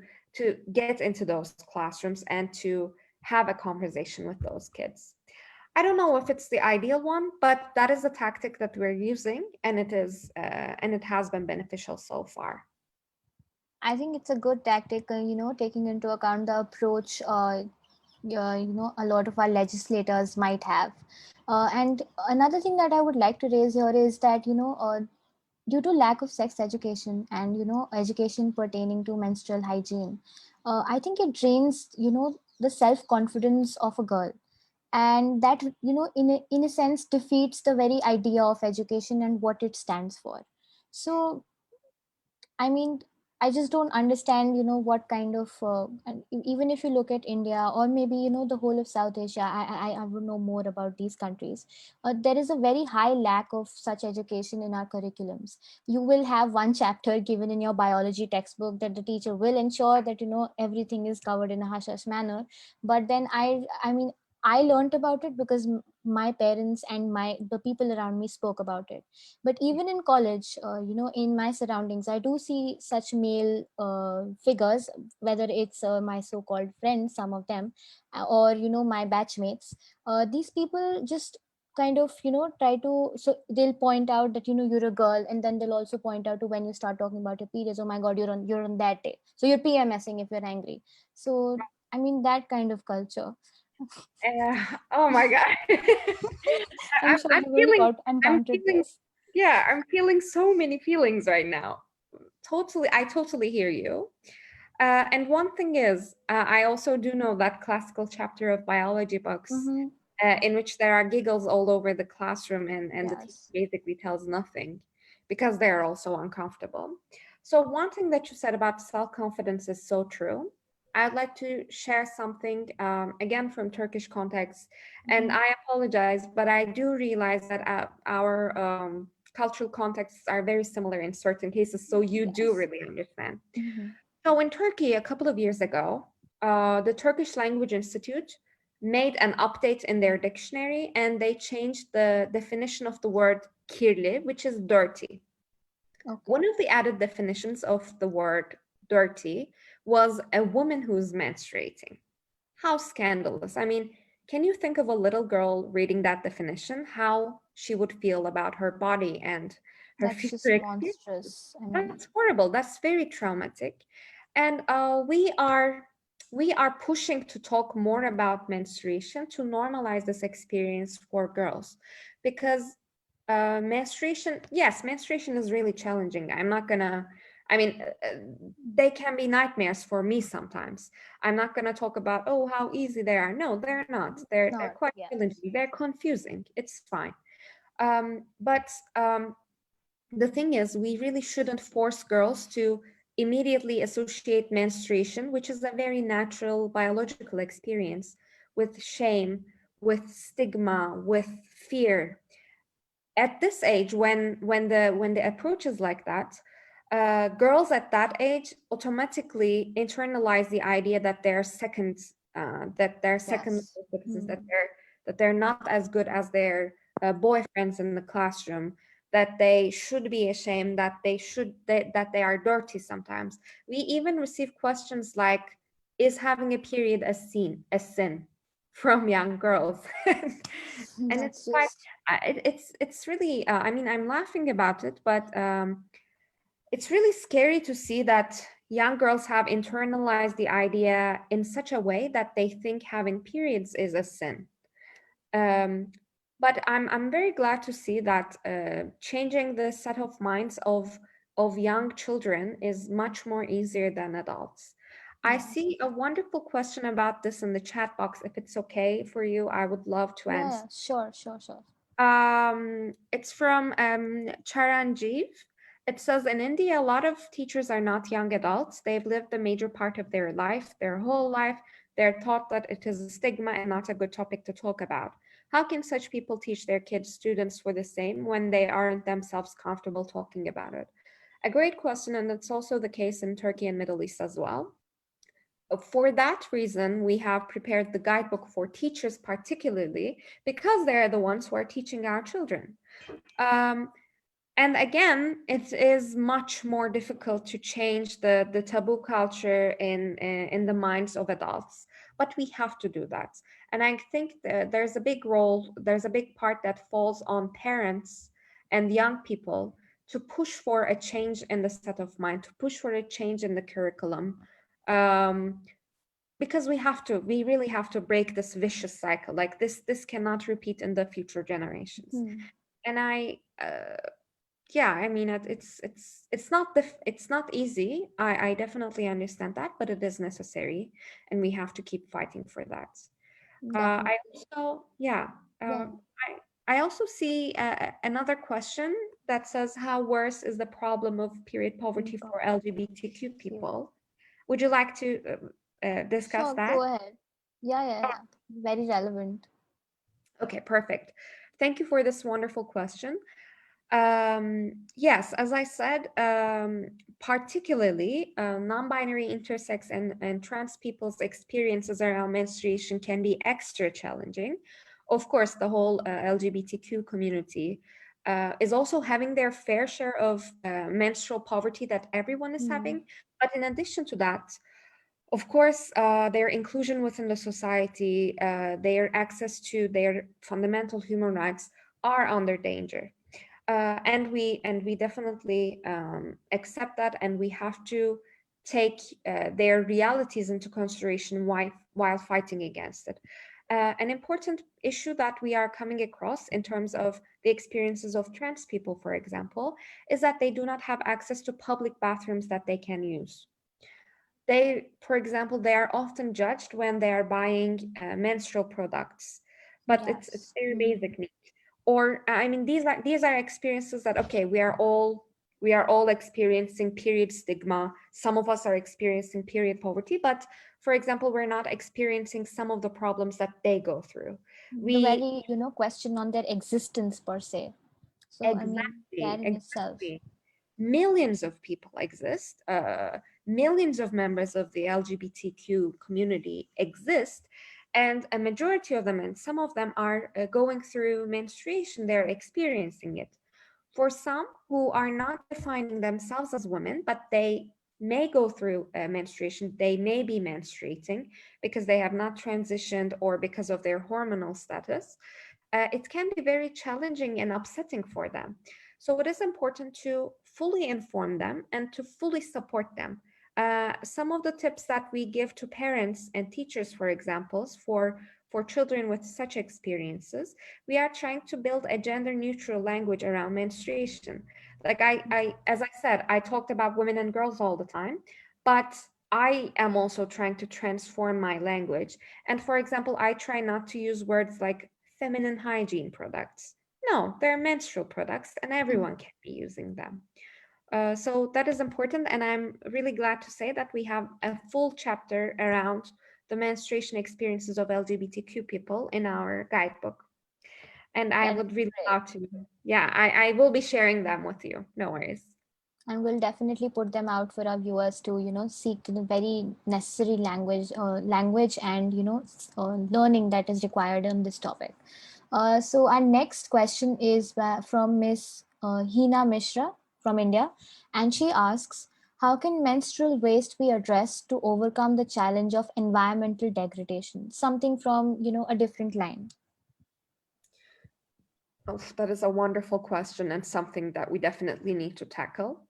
get into those classrooms and to have a conversation with those kids. I don't know if it's the ideal one, but that is a tactic that we're using, and it is, and it has been beneficial so far. I think it's a good tactic, taking into account the approach, a lot of our legislators might have. And another thing that I would like to raise here is that, due to lack of sex education and, education pertaining to menstrual hygiene, I think it drains, the self-confidence of a girl. And that, in a sense, defeats the very idea of education and what it stands for. So, I mean, I just don't understand, what kind of, and even if you look at India or maybe, the whole of South Asia, I would know more about these countries. There is a very high lack of such education in our curriculums. You will have one chapter given in your biology textbook that the teacher will ensure that, everything is covered in a hush-hush manner. But then I mean, I learned about it because my parents and the people around me spoke about it. But even in college, in my surroundings, I do see such male figures, whether it's my so-called friends, some of them, or my batchmates. These people just kind of try to, so they'll point out that you're a girl, and then they'll also point out to when you start talking about your periods, oh my god, you're on that day, so you're PMSing if you're angry. So I mean, that kind of culture. Oh my God. I'm sure I'm you will feeling, encounter this. yeah, I'm feeling so many feelings right now. I totally hear you. And one thing is, I also do know that classical chapter of biology books, in which there are giggles all over the classroom, and the teacher Yes. basically tells nothing because they're also uncomfortable. So one thing that you said about self-confidence is so true. I'd like to share something, again, from Turkish context, and I apologize, but I do realize that our cultural contexts are very similar in certain cases, so you do Yes. really understand. So in Turkey, a couple of years ago, the Turkish Language Institute made an update in their dictionary, and they changed the definition of the word kirli, which is dirty. Okay. One of the added definitions of the word dirty was a woman who's menstruating. How scandalous. I mean, can you think of a little girl reading that definition, how she would feel about her body and her That's future just experience? monstrous. I mean, That's horrible. That's very traumatic. And we are pushing to talk more about menstruation to normalize this experience for girls, because menstruation, yes, menstruation is really challenging. I'm not gonna, I mean, they can be nightmares for me sometimes. I'm not gonna talk about, oh, how easy they are. No, they're not. They're not, quite yes. challenging. They're confusing. It's fine. But the thing is, we really shouldn't force girls to immediately associate menstruation, which is a very natural biological experience, with shame, with stigma, with fear. At this age, when the approach is like that, girls at that age automatically internalize the idea that they're second, Yes. citizens, that they're not as good as their boyfriends in the classroom, that they should be ashamed, that they are dirty sometimes. We even receive questions like, is having a period a sin from young girls? And it's That's quite, just, it's really, I mean, I'm laughing about it, but it's really scary to see that young girls have internalized the idea in such a way that they think having periods is a sin. Um, but I'm very glad to see that changing the set of minds of young children is much more easier than adults. I yes. see a wonderful question about this in the chat box. If it's okay for you, I would love to answer. Yeah, sure. It's from Charanjeev. It says in India, a lot of teachers are not young adults. They've lived the major part of their life, their whole life. They're taught that it is a stigma and not a good topic to talk about. How can such people teach their kids, students for the same when they aren't themselves comfortable talking about it? A great question, and it's also the case in Turkey and Middle East as well. For that reason, we have prepared the guidebook for teachers particularly because they're the ones who are teaching our children. And again, it is much more difficult to change the taboo culture in the minds of adults, but we have to do that. And I think that there's a big role, there's a big part that falls on parents and young people to push for a change in the set of mind, to push for a change in the curriculum. Because we really have to break this vicious cycle. Like this cannot repeat in the future generations. And yeah, I mean, it's not easy. I definitely understand that, but it is necessary, and we have to keep fighting for that. I also, yeah, I also see another question that says, how worse is the problem of period poverty for LGBTQ people? Would you like to discuss Sure, that? go ahead. Yeah. Very relevant. Okay, perfect. Thank you for this wonderful question. Yes, as I said, particularly non-binary, intersex, and trans people's experiences around menstruation can be extra challenging. Of course, the whole LGBTQ community is also having their fair share of menstrual poverty that everyone is having. But in addition to that, of course, their inclusion within the society, their access to their fundamental human rights are under danger. And we definitely accept that, and we have to take their realities into consideration while fighting against it. An important issue that we are coming across in terms of the experiences of trans people, for example, is that they do not have access to public bathrooms that they can use. For example, they are often judged when they are buying menstrual products, but it's very basic need. Or I mean, these are experiences that, okay, we are all experiencing period stigma. Some of us are experiencing period poverty, but for example, we're not experiencing some of the problems that they go through. The very, question on their existence per se. So, I mean, that in itself. Exactly. Millions of people exist. Millions of members of the LGBTQ community exist, and a majority of them, and some of them are going through menstruation, they're experiencing it. For some who are not defining themselves as women, but they may go through menstruation, they may be menstruating because they have not transitioned or because of their hormonal status, it can be very challenging and upsetting for them. So it is important to fully inform them and to fully support them. Some of the tips that we give to parents and teachers, for example, for children with such experiences, we are trying to build a gender neutral language around menstruation. Like as I said, I talked about women and girls all the time, but I am also trying to transform my language. And for example, I try not to use words like feminine hygiene products. No, they're menstrual products and everyone can be using them. So that is important, and I'm really glad to say that we have a full chapter around the menstruation experiences of LGBTQ people in our guidebook. And I would really love to, yeah, I will be sharing them with you. No worries. And we'll definitely put them out for our viewers to, seek the very necessary language and, learning that is required on this topic. So our next question is from Ms. Hina Mishra from India, and she asks, how can menstrual waste be addressed to overcome the challenge of environmental degradation? Something from, a different line. Oh, that is a wonderful question and something that we definitely need to tackle.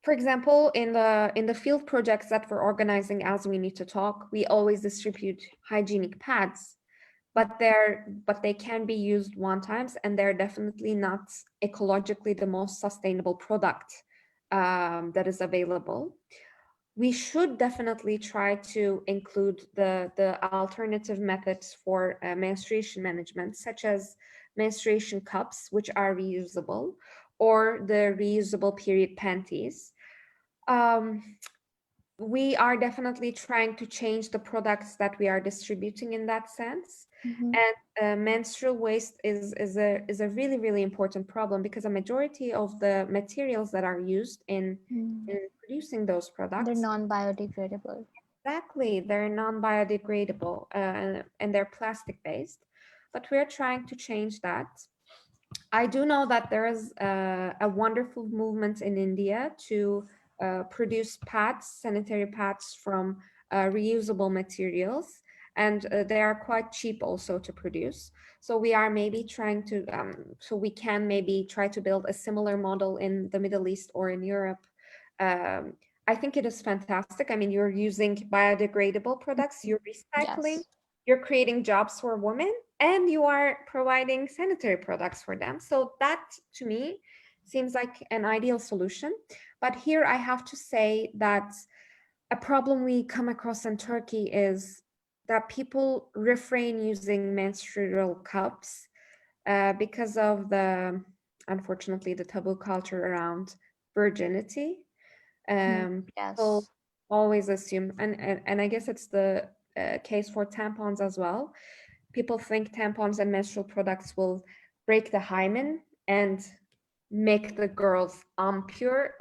For example, in the field projects that we're organizing as We Need to Talk, we always distribute hygienic pads, but they can be used one times, and they're definitely not ecologically the most sustainable product that is available. We should definitely try to include the alternative methods for menstruation management, such as menstruation cups, which are reusable, or the reusable period panties. We are definitely trying to change the products that we are distributing in that sense. And menstrual waste is a really, really important problem, because a majority of the materials that are used in producing those products, they're non-biodegradable. exactly, they're non-biodegradable, and they're plastic based. But we're trying to change that. I do know that there is a wonderful movement in India to produce pads, sanitary pads from reusable materials, and they are quite cheap also to produce. So we are maybe trying to, so we can maybe try to build a similar model in the Middle East or in Europe. I think it is fantastic. I mean, you're using biodegradable products, you're recycling, Yes. you're creating jobs for women, and you are providing sanitary products for them. So that, to me, seems like an ideal solution. But here I have to say that a problem we come across in Turkey is that people refrain using menstrual cups because of unfortunately, the taboo culture around virginity. People Yes. always assume, and I guess it's the case for tampons as well. People think tampons and menstrual products will break the hymen and make the girls impure,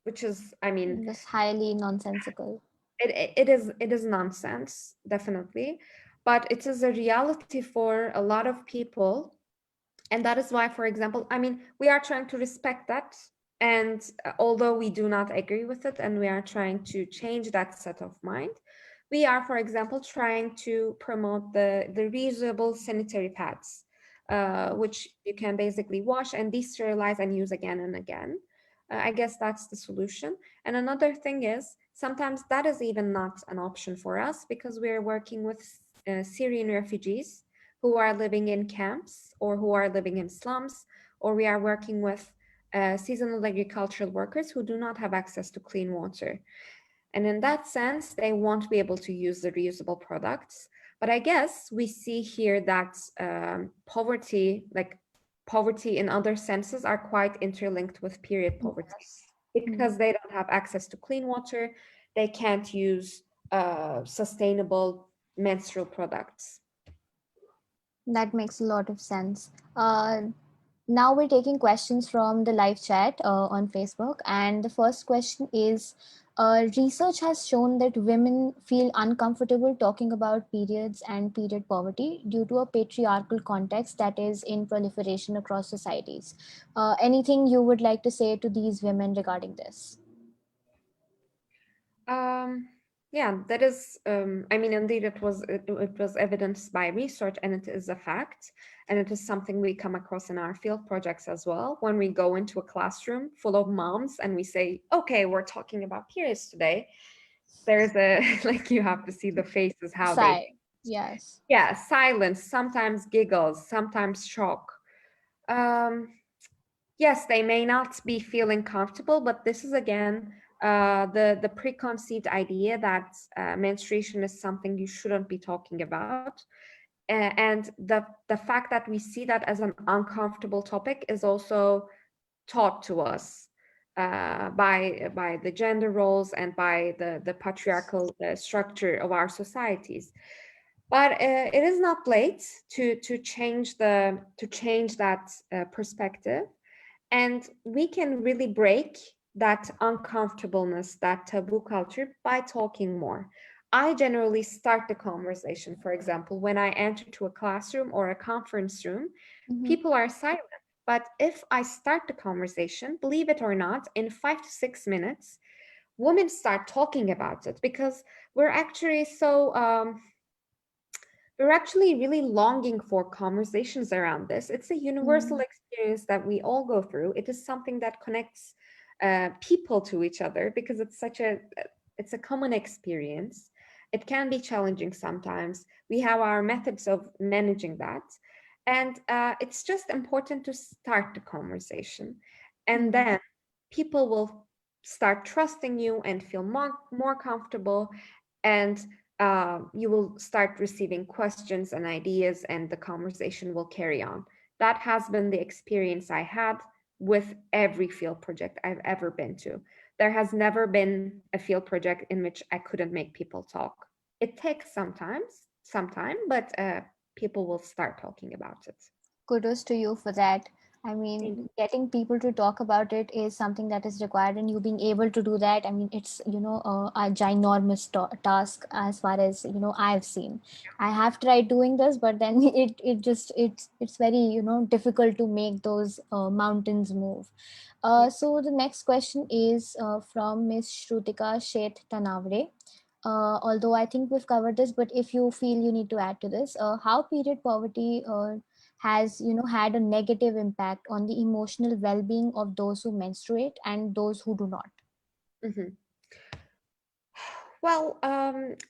which is, I mean, Just highly nonsensical. it is nonsense, definitely, but it is a reality for a lot of people. And that is why, for example, I mean, we are trying to respect that. And although we do not agree with it, and we are trying to change that set of mind, we are, for example, trying to promote the reusable sanitary pads, which you can basically wash and desterilize and use again and again. I guess that's the solution. And another thing is, sometimes that is even not an option for us, because we're working with Syrian refugees who are living in camps or who are living in slums, or we are working with seasonal agricultural workers who do not have access to clean water. And in that sense, they won't be able to use the reusable products. But I guess we see here that poverty, like poverty in other senses, are quite interlinked with period poverty, Yes. because they don't have access to clean water. They can't use sustainable menstrual products. That makes a lot of sense. Now we're taking questions from the live chat on Facebook. And the first question is, research has shown that women feel uncomfortable talking about periods and period poverty due to a patriarchal context that is in proliferation across societies. Anything you would like to say to these women regarding this? Yeah, that is, I mean, indeed, it was evidenced by research, and it is a fact, and it is something we come across in our field projects as well. When we go into a classroom full of moms and we say, okay, we're talking about periods today, there's a, like, you have to see the faces, how they, Sigh. Yes. yeah, silence, sometimes giggles, sometimes shock. Yes, they may not be feeling comfortable, but this is again the preconceived idea that menstruation is something you shouldn't be talking about. And the fact that we see that as an uncomfortable topic is also taught to us by the gender roles and by the patriarchal structure of our societies. But it is not late to change that perspective, and we can really break that uncomfortableness, that taboo culture, by talking more. I generally start the conversation. For example, when I enter to a classroom or a conference room, people are silent. But if I start the conversation, believe it or not, in 5 to 6 minutes, women start talking about it, because we're actually we're actually really longing for conversations around this. It's a universal experience that we all go through. It is something that connects people to each other, because it's a common experience. It can be challenging sometimes. We have our methods of managing that. And it's just important to start the conversation. And then people will start trusting you and feel more comfortable. And you will start receiving questions and ideas, and the conversation will carry on. That has been the experience I had with every field project I've ever been to. There has never been a field project in which I couldn't make people talk. It takes some time, but people will start talking about it. Kudos to you for that. I Thank mean, getting people to talk about it is something that is required, and you being able to do that, I mean, it's, a ginormous task as far as, I've seen. I have tried doing this, but then it's very, difficult to make those mountains move. you. So the next question is from Ms. Shrutika Sheth Tanavre. Although I think we've covered this, but if you feel you need to add to this, how period poverty has had a negative impact on the emotional well-being of those who menstruate and those who do not. Mhm. Well,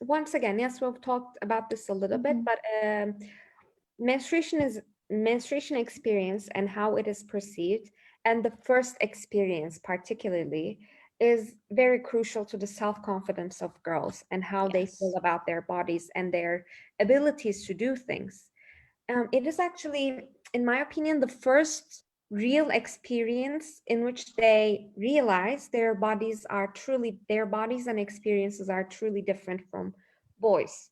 once again, yes, we've talked about this a little bit, Mhm. but menstruation experience and how it is perceived, and the first experience particularly, is very crucial to the self-confidence of girls and how they feel Yes. about their bodies and their abilities to do things. It is actually, in my opinion, the first real experience in which they realize their bodies and experiences are truly different from boys.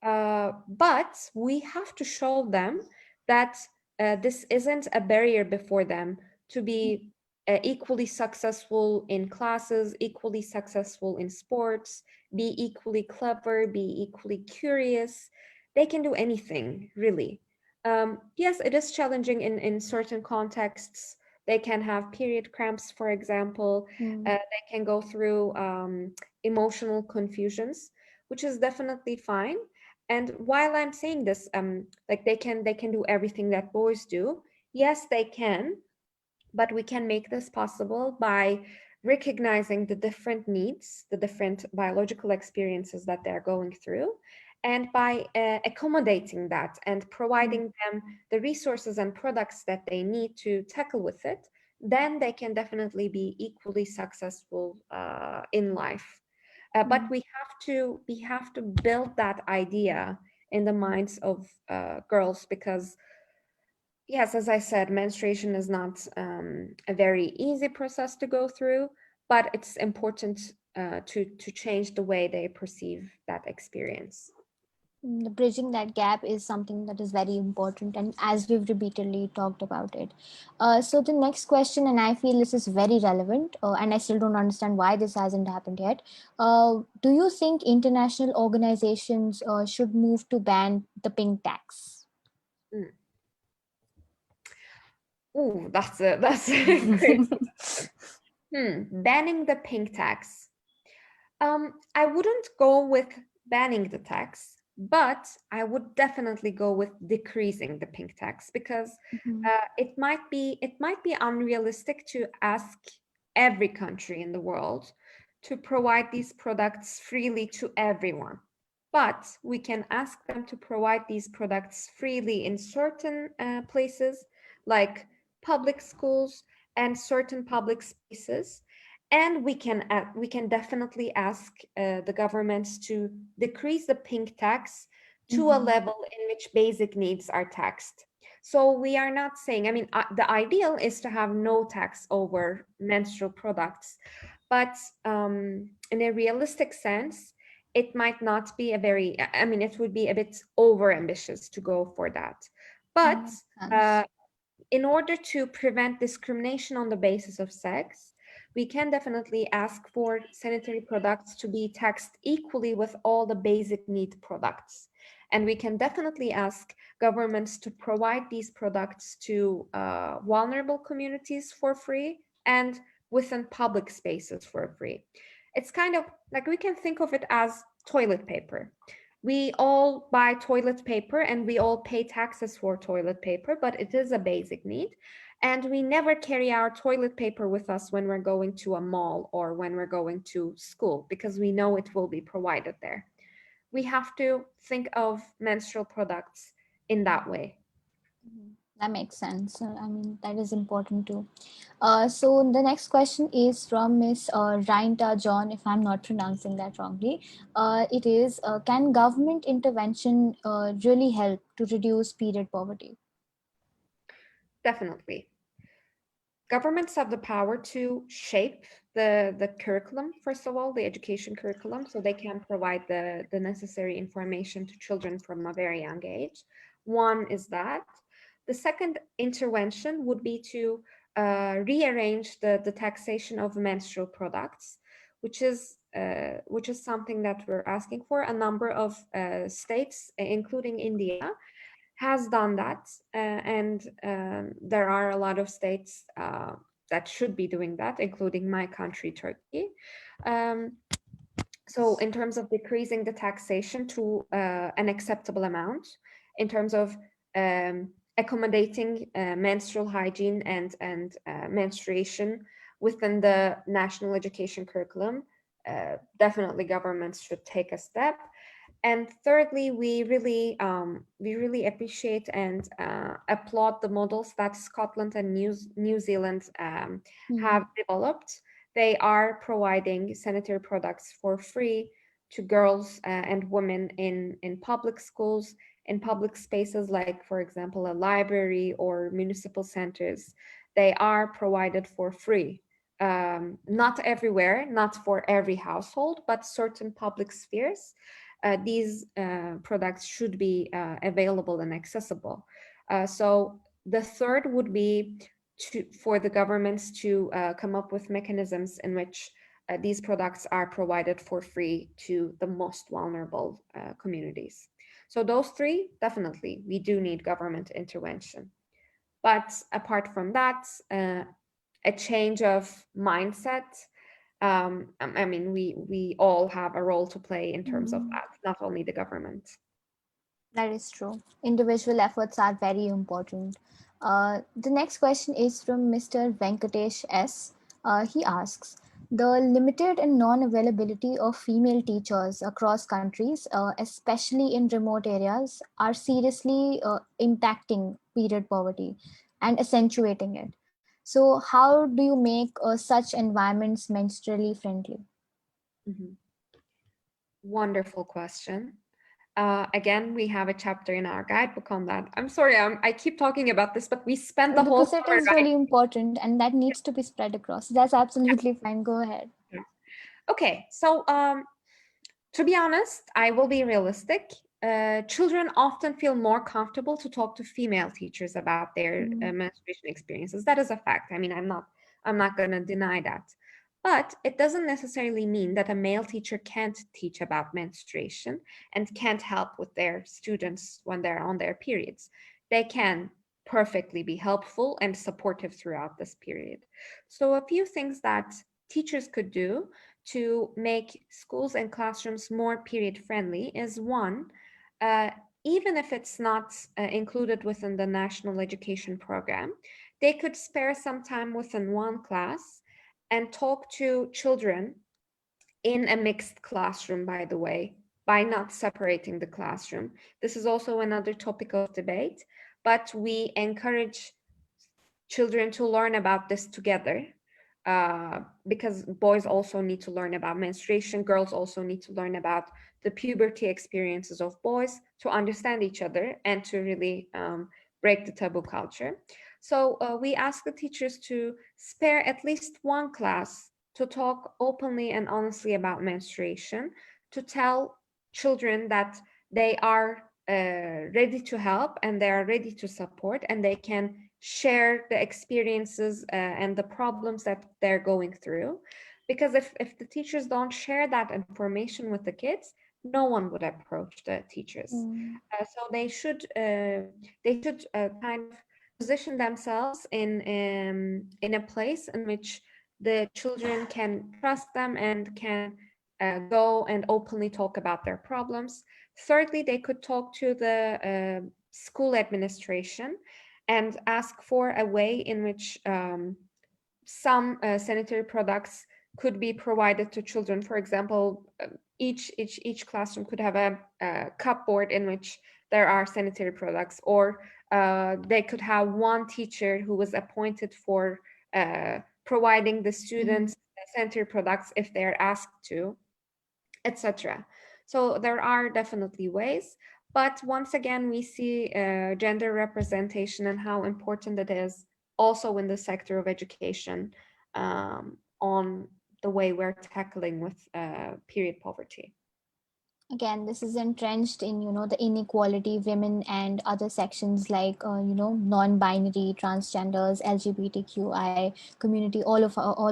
But we have to show them that this isn't a barrier before them to be equally successful in classes, equally successful in sports, be equally clever, be equally curious. They can do anything, really. Yes, it is challenging in certain contexts. They can have period cramps, for example. Mm. They can go through emotional confusions, which is definitely fine. And while I'm saying this, like they can do everything that boys do. Yes, they can, but we can make this possible by recognizing the different needs, the different biological experiences that they're going through, and by accommodating that and Mm. providing them the resources and products that they need to tackle with it. Then they can definitely be equally successful in life. But Mm. we have to build that idea in the minds of girls, because yes, as I said, menstruation is not a very easy process to go through, but it's important to change the way they perceive that experience. Bridging that gap is something that is very important, and as we've repeatedly talked about it. So the next question, and I feel this is very relevant, and I still don't understand why this hasn't happened yet. Do you think international organizations should move to ban the pink tax? Mm. Ooh, that's a great question. Banning the pink tax. I wouldn't go with banning the tax, but I would definitely go with decreasing the pink tax, because Mhm. it might be unrealistic to ask every country in the world to provide these products freely to everyone. But we can ask them to provide these products freely in certain places, like public schools and certain public spaces. And we can definitely ask the governments to decrease the pink tax to a Mhm. level in which basic needs are taxed. So we are not saying, I mean, the ideal is to have no tax over menstrual products, but in a realistic sense, it might not be I mean, it would be a bit over ambitious to go for that. But Makes uh, sense. in order to prevent discrimination on the basis of sex, we can definitely ask for sanitary products to be taxed equally with all the basic need products. And we can definitely ask governments to provide these products to vulnerable communities for free and within public spaces for free. It's kind of like, we can think of it as toilet paper. We all buy toilet paper and we all pay taxes for toilet paper, but it is a basic need. And we never carry our toilet paper with us when we're going to a mall or when we're going to school, because we know it will be provided there. We have to think of menstrual products in that way. Mhm. That makes sense. I mean, that is important too. So the next question is from Miss Reinta John, if I'm not pronouncing that wrongly. It is, can government intervention really help to reduce period poverty? Definitely. Governments have the power to shape the curriculum, first of all, the education curriculum, so they can provide the necessary information to children from a very young age. One is that. The second intervention would be to rearrange the taxation of menstrual products, which is something that we're asking for. A number of states, including India, has done that, and there are a lot of states that should be doing that, including my country, Turkey. So in terms of decreasing the taxation to an acceptable amount, in terms of accommodating menstrual hygiene and menstruation within the national education curriculum, definitely governments should take a step. And thirdly, we really appreciate and applaud the models that Scotland and New Zealand have developed. They are providing sanitary products for free to girls and women in public schools, in public spaces like, for example, a library or municipal centers. They are provided for free. Not everywhere, not for every household, but certain public spheres. These products should be available and accessible. So the third would be for the governments to come up with mechanisms in which these products are provided for free to the most vulnerable communities. So those three, definitely, we do need government intervention. But apart from that, a change of mindset, I mean, we all have a role to play in terms of that, not only the government. That is true. Individual efforts are very important. The next question is from Mr. Venkatesh S. He asks, the limited and non-availability of female teachers across countries, especially in remote areas, are seriously impacting period poverty and accentuating it. So how do you make such environments menstrually friendly? Wonderful question. Again, we have a chapter in our guidebook on that. I'm sorry, I keep talking about this, but we spent the whole Because it summer is really important and that needs to be spread across. That's absolutely fine. Go ahead. Okay, so to be honest, I will be realistic. Children often feel more comfortable to talk to female teachers about their menstruation experiences. That is a fact. I mean, I'm not going to deny that. But it doesn't necessarily mean that a male teacher can't teach about menstruation and can't help with their students when they're on their periods. They can perfectly be helpful and supportive throughout this period. So a few things that teachers could do to make schools and classrooms more period friendly is one, even if it's not included within the national education program, they could spare some time within one class and talk to children in a mixed classroom, by the way, by not separating the classroom. This is also another topic of debate, but we encourage children to learn about this together, because boys also need to learn about menstruation, girls also need to learn about the puberty experiences of boys to understand each other and to really break the taboo culture. So we ask the teachers to spare at least one class to talk openly and honestly about menstruation, to tell children that they are ready to help and they are ready to support and they can share the experiences and the problems that they're going through. Because if the teachers don't share that information with the kids, no one would approach the teachers. So they should kind of position themselves in a place in which the children can trust them and can go and openly talk about their problems. Thirdly, they could talk to the school administration and ask for a way in which some sanitary products could be provided to children. For example, each classroom could have a cupboard in which there are sanitary products, or they could have one teacher who was appointed for providing the students sanitary products if they're asked to, etc. So there are definitely ways, but once again, we see gender representation and how important it is also in the sector of education, on the way we're tackling with period poverty. Again, this is entrenched in, the inequality women and other sections like, non-binary, transgenders, LGBTQI community, all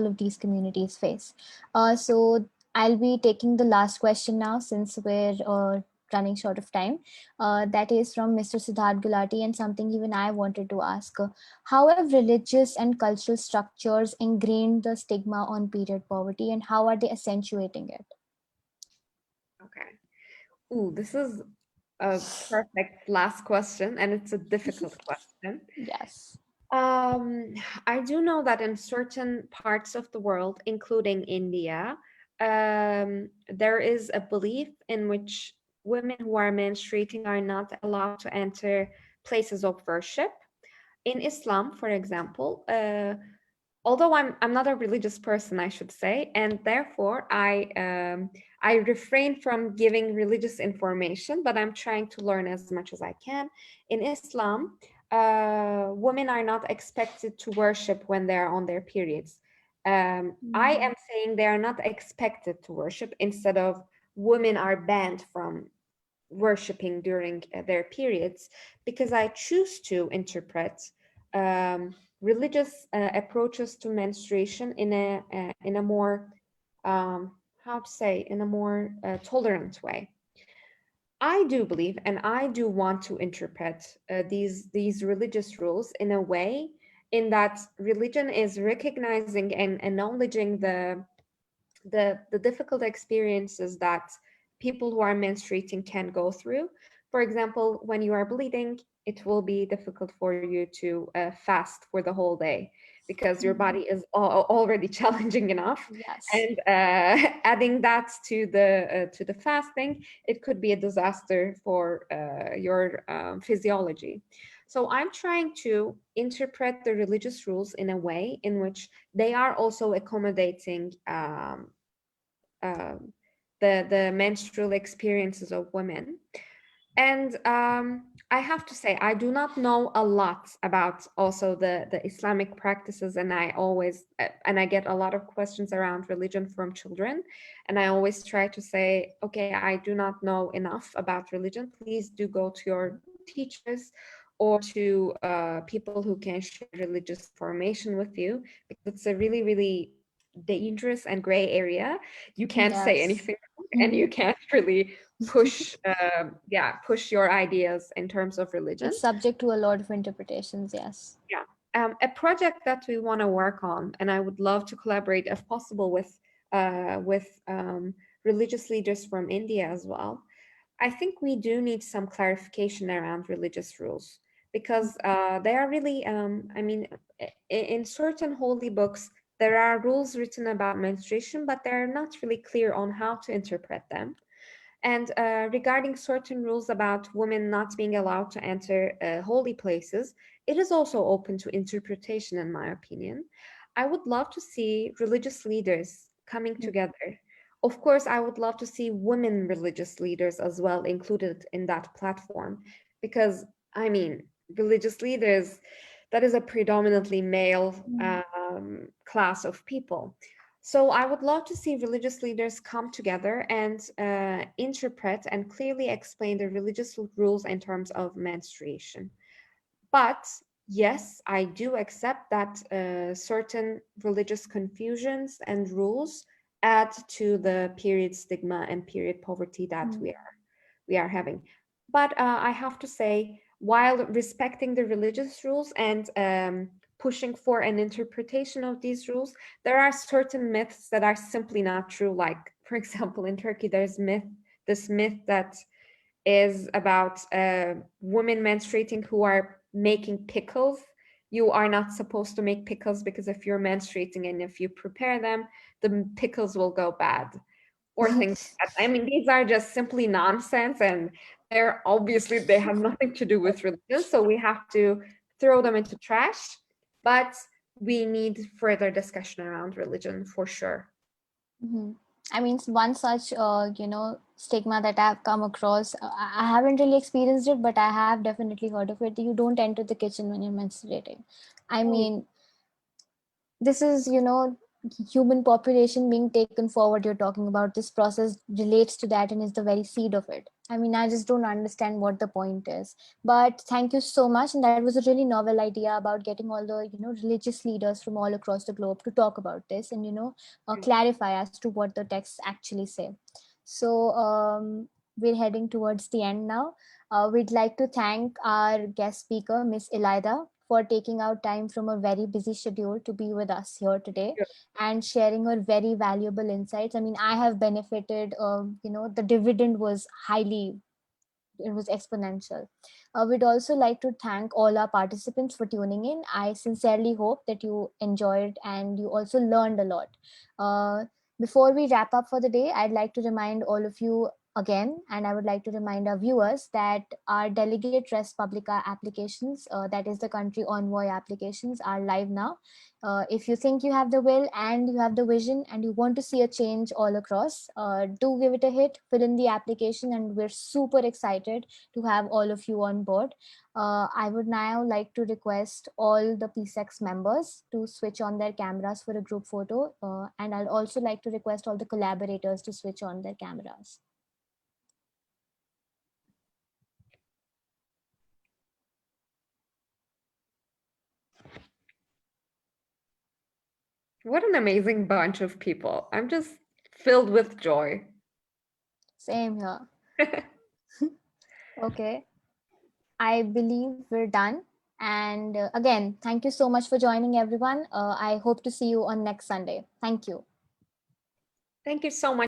of these communities face. So I'll be taking the last question now, since we're running short of time. That is from Mr. Siddharth Gulati, and something even I wanted to ask. How have religious and cultural structures ingrained the stigma on period poverty, and how are they accentuating it? Okay. Ooh, this is a perfect last question, and it's a difficult question. Yes. I do know that in certain parts of the world, including India, there is a belief in which women who are menstruating are not allowed to enter places of worship. In Islam, for example, although I'm not a religious person, I should say, and therefore I refrain from giving religious information, but I'm trying to learn as much as I can. In Islam, women are not expected to worship when they're on their periods. I am saying they are not expected to worship, instead of women are banned from worshiping during their periods, because I choose to interpret religious approaches to menstruation in a more how to say, in a more tolerant way. I do believe, and I do want to interpret these religious rules in a way in that religion is recognizing and acknowledging the difficult experiences that people who are menstruating can go through. For example, when you are bleeding, it will be difficult for you to fast for the whole day, because your body is already challenging enough, Yes. and adding that to the fasting, it could be a disaster for your physiology. So I'm trying to interpret the religious rules in a way in which they are also accommodating um, the menstrual experiences of women. And I have to say, I do not know a lot about also the Islamic practices, and I get a lot of questions around religion from children, and I always try to say, okay, I do not know enough about religion. Please do go to your teachers or to people who can share religious information with you, because it's a really, really dangerous and gray area. You can't say Yes. anything, and you can't really push push your ideas in terms of religion. It's subject to a lot of interpretations. Yes. Yeah. A project that we want to work on, and I would love to collaborate if possible with religious leaders from India as well. I think we do need some clarification around religious rules, because they are really I mean, in certain holy books there are rules written about menstruation, but they're not really clear on how to interpret them. And regarding certain rules about women not being allowed to enter holy places, it is also open to interpretation, in my opinion. I would love to see religious leaders coming together. Of course, I would love to see women religious leaders as well included in that platform, because, I mean, religious leaders, that is a predominantly male class of people. So I would love to see religious leaders come together and interpret and clearly explain the religious rules in terms of menstruation. But yes, I do accept that certain religious confusions and rules add to the period stigma and period poverty that we are having. But I have to say, while respecting the religious rules and pushing for an interpretation of these rules, there are certain myths that are simply not true. Like, for example, in Turkey, there's this myth that is about women menstruating who are making pickles. You are not supposed to make pickles, because if you're menstruating and if you prepare them, the pickles will go bad, or things like that. I mean, these are just simply nonsense, and they have nothing to do with religion, so we have to throw them into trash. But we need further discussion around religion for sure. I mean, one such, stigma that I've come across, I haven't really experienced it, but I have definitely heard of it. You don't enter the kitchen when you're menstruating. I mean, this is, human population being taken forward. You're talking about this process relates to that and is the very seed of it. I mean, I just don't understand what the point is. But thank you so much. And that was a really novel idea about getting all the, religious leaders from all across the globe to talk about this and, clarify as to what the texts actually say. So we're heading towards the end now. We'd like to thank our guest speaker, Ms. İlayda, for taking out time from a very busy schedule to be with us here today and sharing her very valuable insights. I mean, I have benefited, the dividend was it was exponential. We'd also like to thank all our participants for tuning in. I sincerely hope that you enjoyed and you also learned a lot. Before we wrap up for the day, I'd like to remind all of you again, and I would like to remind our viewers that our Delegate Res Publica applications, that is the country envoy applications, are live now. If you think you have the will and you have the vision and you want to see a change all across, do give it a hit, fill in the application, and we're super excited to have all of you on board. I would now like to request all the PeaceX members to switch on their cameras for a group photo. And I'd also like to request all the collaborators to switch on their cameras. What an amazing bunch of people. I'm just filled with joy. Same here. Okay. I believe we're done. And again, thank you so much for joining, everyone. I hope to see you on next Sunday. Thank you. Thank you so much.